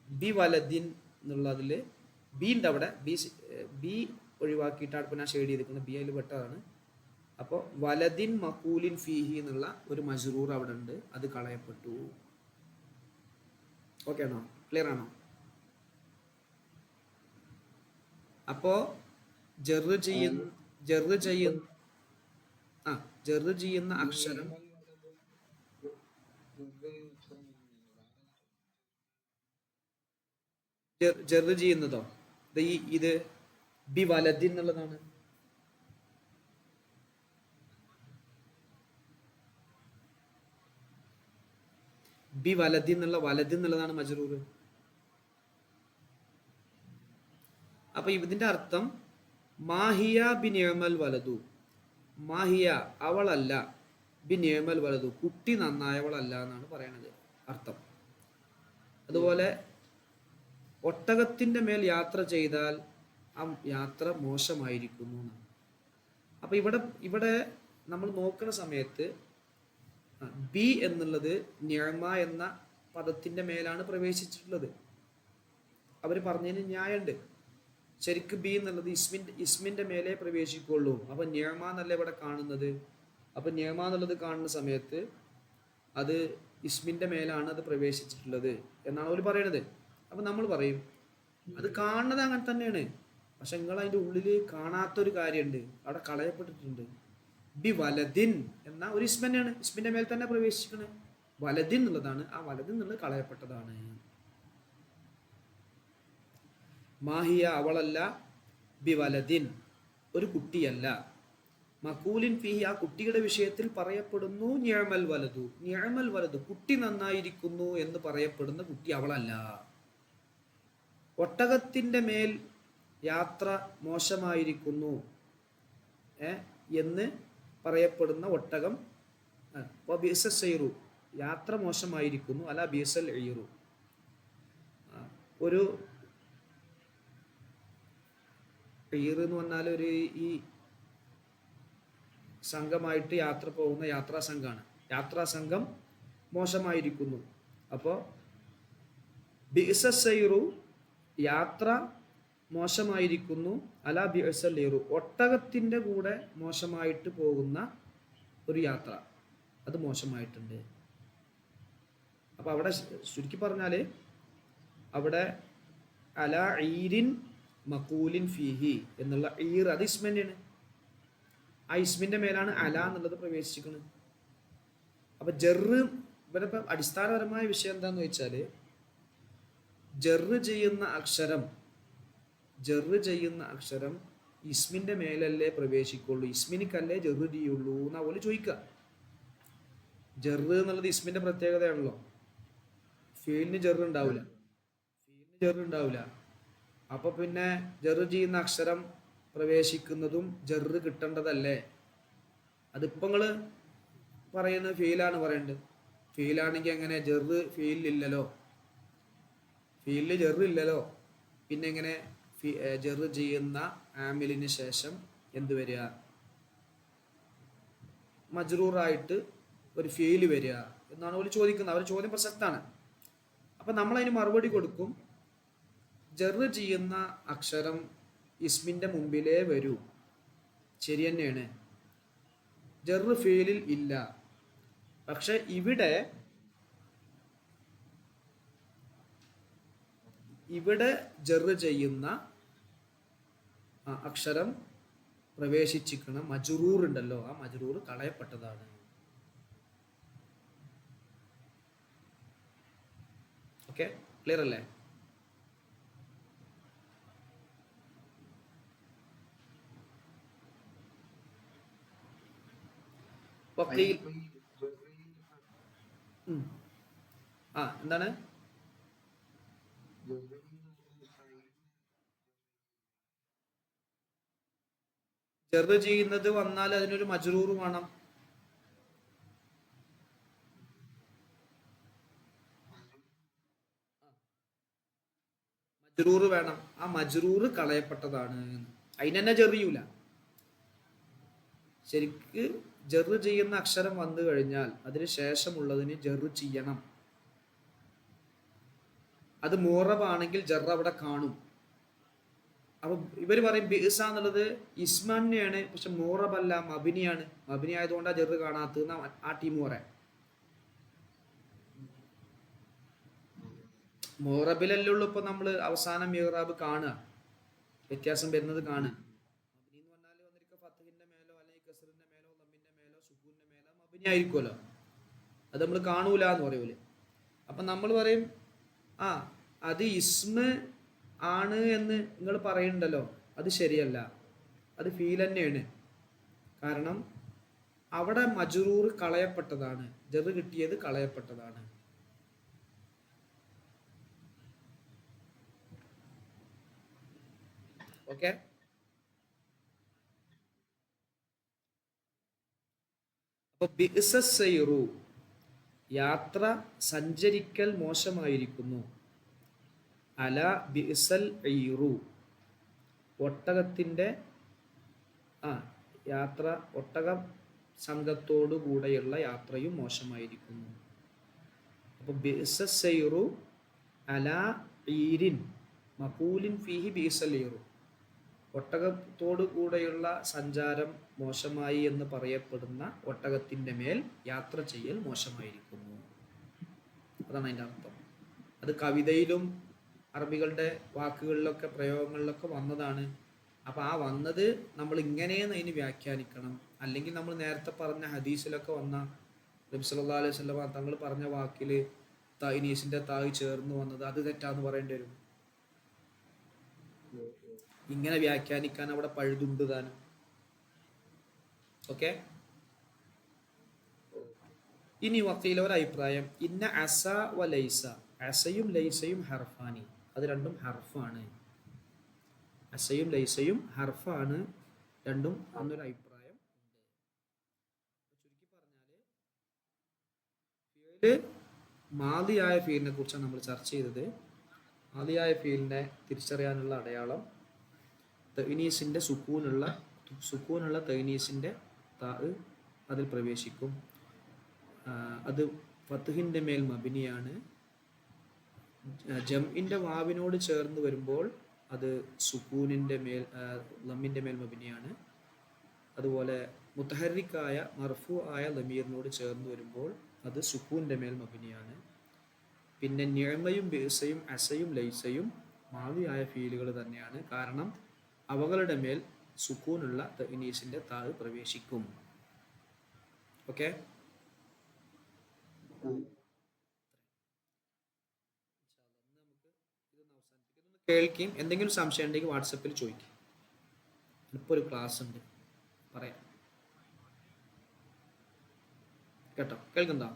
ബി വലദിൻ എന്നുള്ളതില് ബി ഉണ്ട്, അവിടെ ബി ഒഴിവാക്കിയിട്ടാണ് ഇപ്പൊ ഞാൻ ഷെയ്ഡ് ചെയ്തിരിക്കുന്നത്. ബി അതിൽ പെട്ടതാണ്. അപ്പോൾ വലദിൻ മഖൂലിൻ ഫീഹി എന്നുള്ള ഒരു മജ്റൂർ അവിടെ ഉണ്ട്, അത് കളയപ്പെട്ടു. ഓക്കെ ആണോ? ക്ലിയർ ആണോ? അപ്പോ ജറ് ചെയ്യുന്ന അക്ഷരം ജറ് ചെയ്യുന്നതോ ഇത് ബി വലദിൻ എന്നുള്ളതാണ്. ബി വലദിൻ എന്നുള്ളതാണ് മജ്റൂർ. അപ്പൊ ഇതിന്റെ അർത്ഥം മാഹിയ ബി നിഅമൽ വലതു, മാഹിയ അവളല്ല, ബി നിഅമൽ വലതു കുട്ടി നന്നായവളല്ല എന്നാണ് പറയണത് അർത്ഥം. അതുപോലെ ഒട്ടകത്തിന്റെ മേൽ യാത്ര ചെയ്താൽ ആ യാത്ര മോശമായിരിക്കുന്നു എന്നാണ്. അപ്പൊ ഇവിടെ നമ്മൾ നോക്കുന്ന സമയത്ത് ബി എന്നുള്ളത് നിഅമ എന്ന പദത്തിന്റെ മേലാണ് പ്രവേശിച്ചിട്ടുള്ളത്. അവർ പറഞ്ഞതിന് ന്യായമുണ്ട്. ശരിക്കും ബി എന്നുള്ളത് ഇസ്മിന്റെ മേലെ പ്രവേശിക്കുള്ളൂ. അപ്പൊ നിഅമ എന്നല്ല ഇവിടെ കാണുന്നത്. അപ്പൊ നിഅമ എന്നുള്ളത് കാണുന്ന സമയത്ത് അത് ഇസ്മിന്റെ മേലാണ് അത് പ്രവേശിച്ചിട്ടുള്ളത് എന്നാണ് അവർ പറയണത്. അപ്പൊ നമ്മൾ പറയും അത് കാണുന്നത് അങ്ങനെ തന്നെയാണ്, പക്ഷെ നിങ്ങൾ അതിന്റെ ഉള്ളില് കാണാത്തൊരു കാര്യമുണ്ട്, അവിടെ കളയപ്പെട്ടിട്ടുണ്ട്. ബി വലദിൻ എന്ന ഒരു ഇസ്മ തന്നെയാണ്, ഇസ്മിന്റെ മേൽ തന്നെ പ്രവേശിക്കുന്നത്. വലദിൻ എന്നുള്ളതാണ്, ആ വലദിൻ എന്നുള്ളത് കളയപ്പെട്ടതാണ്. മാഹിയ അവളല്ല, ബി വലദിൻ ഒരു കുട്ടിയല്ല, മഖൂലിൻ ഫീഹി ആ കുട്ടിയുടെ വിഷയത്തിൽ പറയപ്പെടുന്നു നിഅമൽ വലതു കുട്ടി നന്നായിരിക്കുന്നു എന്ന് പറയപ്പെടുന്ന കുട്ടി അവളല്ല. ഒട്ടകത്തിന്റെ മേൽ യാത്ര മോശമായിരിക്കുന്നു എന്ന് പറയപ്പെടുന്ന ഒട്ടകം ബിഅ്സൽ യാത്ര മോശമായിരിക്കുന്നു, അല്ല ബിഅ്സൽ ഈറു. ഒരു ഈർ എന്ന് പറഞ്ഞാൽ ഒരു ഈ സംഘമായിട്ട് യാത്ര പോകുന്ന യാത്രാ സംഘം മോശമായിരിക്കുന്നു. അപ്പോൾ ബിഅ്സൽ യാത്ര മോശമായിരിക്കുന്നു, അല ബിഅ്സൽ ഈറു ഒട്ടകത്തിന്റെ കൂടെ മോശമായിട്ട് പോകുന്ന ഒരു യാത്ര അത് മോശമായിട്ടുണ്ട്. അപ്പൊ അവിടെ ചുരുക്കി പറഞ്ഞാല് അവിടെ അല ഈരിൻ മഖൂലിൻ ഫീഹി എന്നുള്ള ഈർ അത് ഇസ്മ തന്നെയാണ്. ആ ഇസ്മിന്റെ മേലാണ് അല എന്നുള്ളത് പ്രവേശിക്കുന്നത്. അപ്പൊ ജറ് ഇവരിപ്പോ അടിസ്ഥാനപരമായ വിഷയം എന്താന്ന് വെച്ചാല് ജറ് ചെയ്യുന്ന അക്ഷരം ഇസ്മിന്റെ മേലല്ലേ പ്രവേശിക്കുള്ളൂ, ഇസ്മിനിക്കല്ലേ ജറ് ചെയ്യുള്ളൂ എന്നാ പോലെ ചോദിക്കുക. ജറ് എന്നുള്ളത് ഇസ്മിന്റെ പ്രത്യേകതയാണല്ലോ. ഫീലിന് ജറ് ഉണ്ടാവില്ല. അപ്പൊ പിന്നെ ജറ് ചെയ്യുന്ന അക്ഷരം പ്രവേശിക്കുന്നതും ജറ് കിട്ടേണ്ടതല്ലേ? അതിപ്പോ നിങ്ങള് പറയുന്ന ഫീലാണ് പറയേണ്ടത്. ഫീലാണെങ്കിൽ എങ്ങനെ ജറ് ഫീലില്ലല്ലോ, ഫീലില് ജറ് ഇല്ലല്ലോ, പിന്നെ എങ്ങനെ ജറ് ചെയ്യുന്ന ആമിലിന് ശേഷം എന്ത് വരിക? മജ്റൂറായിട്ട് ഒരു ഫീല് വരിക എന്നാണ് അവർ ചോദിക്കുന്നത്. അവർ ചോദ്യം പ്രസക്താണ്. അപ്പൊ നമ്മൾ അതിന് മറുപടി കൊടുക്കും, ജറ് ചെയ്യുന്ന അക്ഷരം ഇസ്മിന്റെ മുമ്പിലേ വരൂ, ശരി തന്നെയാണ്, ജറ് ഫീലിൽ ഇല്ല. പക്ഷെ ഇവിടെ ജറ് ചെയ്യുന്ന അക്ഷരം പ്രവേശിച്ചിരിക്കണം, മജ്റൂർ ഉണ്ടല്ലോ, ആ മജ്റൂർ കളയപ്പെട്ടതാണ്. ഓക്കെ, ക്ലിയർ അല്ലേ? എന്താണ് ജർ ചെയ്യുന്നത് വന്നാൽ അതിനൊരു മജ്റൂർ വേണം. മജ്റൂർ വേണം. ആ മജ്റൂർ കളയപ്പെട്ടതാണ്, അതിനെന്നെ ചെറിയൂല. ശരിക്ക് ജറ് ചെയ്യുന്ന അക്ഷരം വന്നു കഴിഞ്ഞാൽ അതിന് ശേഷമുള്ളതിന് ജറ് ചെയ്യണം. അത് മുഅറബാണെങ്കിൽ ജറ് അവിടെ കാണും. അപ്പൊ ഇവർ പറയും ബിഇസ എന്നുള്ളത് ഇസ്മാനെയാണ്, പക്ഷെ മുഅറബല്ല, മബിനിയാണ്. മബിനി ആയതുകൊണ്ടാണ് ജറ് കാണാത്തത് ആ ടീം പറയാം. മുഅറബിലല്ലേ ഉള്ളൂ ഇപ്പൊ നമ്മൾ അവസാനം ഇറാബ് കാണുക, വ്യത്യാസം വരുന്നത് കാണുക. മബിനി എന്ന് പറഞ്ഞാൽ വന്നിരിക്കുക ഫത്ഹിന്റെ മേലോ അല്ലെങ്കിൽ കസറിന്റെ മേലോ ലമ്മിന്റെ മേലോ സുക്കൂന്റെ മേലോ മബിനി ആയിരിക്കുമല്ലോ, അത് നമ്മൾ കാണൂല എന്ന് പറയൂലേ. അപ്പൊ നമ്മൾ പറയും ആ അത് ഇസ്മ ആണ് എന്ന് നിങ്ങൾ പറയുന്നുണ്ടല്ലോ, അത് ശരിയല്ല, അത് ഫീൽ തന്നെയാണ്. കാരണം അവിടെ മജ്റൂർ കളയപ്പെട്ടതാണ്, ജറ് കിട്ടിയത് കളയപ്പെട്ടതാണ്. ഓക്കെ, അപ്പൊ ബിഇസസ്സൈറു യാത്ര സഞ്ചരിക്കൽ മോശമായിരിക്കുന്നു. അല ബിഇസൽ ഈറു ഒട്ടകത്തിൻ്റെ യാത്ര, ഒട്ടക സംഘത്തോടു കൂടെയുള്ള യാത്രയും മോശമായിരിക്കുന്നു. അപ്പോൾ ബിഇസസ്സൈറു അല ഈരിൻ മഖൂലിൻ ഫീഹി ബിഇസൽ ഈറു ഒട്ടകത്തോടു കൂടെയുള്ള സഞ്ചാരം മോശമായി എന്ന് പറയപ്പെടുന്ന ഒട്ടകത്തിൻ്റെ മേൽ യാത്ര ചെയ്യൽ മോശമായിരിക്കുന്നു. അതാണ് അതിൻ്റെ അർത്ഥം. അത് കവിതയിലും അറബികളുടെ വാക്കുകളിലൊക്കെ പ്രയോഗങ്ങളിലൊക്കെ വന്നതാണ്. അപ്പോൾ ആ വന്നത് നമ്മൾ ഇങ്ങനെയെന്ന് അതിന് വ്യാഖ്യാനിക്കണം. അല്ലെങ്കിൽ നമ്മൾ നേരത്തെ പറഞ്ഞ ഹദീസിലൊക്കെ വന്ന നബി സല്ലല്ലാഹു അലൈഹി വസല്ലം തങ്ങൾ പറഞ്ഞ വാക്കിൽ തൈനീസിൻ്റെ തായ് ചേർന്ന് വന്നത് അത് തെറ്റാന്ന് പറയേണ്ടി വരും. ഇങ്ങനെ വ്യാഖ്യാനിക്കാൻ അവിടെ പഴുതുണ്ട് താനും. ഓക്കെ, ഇനി വക്കീല ഒരു അഭിപ്രായം, ഇന്ന അസ വ ലൈസ, അസയും ലൈസയും ഹർഫാനി, അത് രണ്ടും ഹർഫാണ്. അസയും ലൈസയും ഹർഫാണ് രണ്ടും എന്നൊരു അഭിപ്രായം ഉണ്ട്. ചുരുക്കി പറഞ്ഞാല് ഫീല് മാദിയായ ഫീലിനെ കുറിച്ചാണ് നമ്മൾ ചർച്ച ചെയ്തത്. മാദിയായ ഫീലിനെ തിരിച്ചറിയാനുള്ള അടയാളം തൈനീസിൻ്റെ സുക്കൂനുള്ള തൈനീസിൻ്റെ താ അതിൽ പ്രവേശിക്കും. അത് ഫത്ഹിൻ്റെ മേൽ മബിനിയാണ്. ജംഇൻ്റെ വാവിനോട് ചേർന്ന് വരുമ്പോൾ അത് സുക്കൂനിൻ്റെ മേൽ ലമ്മിൻ്റെ മേൽ മബിനിയാണ്. അതുപോലെ മുത്തഹരിക്കായ മർഫു ആയ ലമീറിനോട് ചേർന്ന് വരുമ്പോൾ അത് സുക്കൂൻ്റെ മേൽ മബിനിയാണ്. പിന്നെ നിഅമയും ബിഇസയും അസയും ലൈസയും മാദിയായ ഫീലുകൾ തന്നെയാണ്. കാരണം അവകളുടെ മേൽ സുക്കൂനുള്ള തഅനീസിൻ്റെ താ പ്രവേശിക്കും. ഓക്കെ, കേൾക്കും. എന്തെങ്കിലും സംശയം ഉണ്ടെങ്കിൽ വാട്സപ്പിൽ ചോദിക്കും. ഇപ്പോൾ ഒരു ക്ലാസ് ഉണ്ട്, പറയാം കേട്ടോ. കേൾക്കുന്നുണ്ടോ?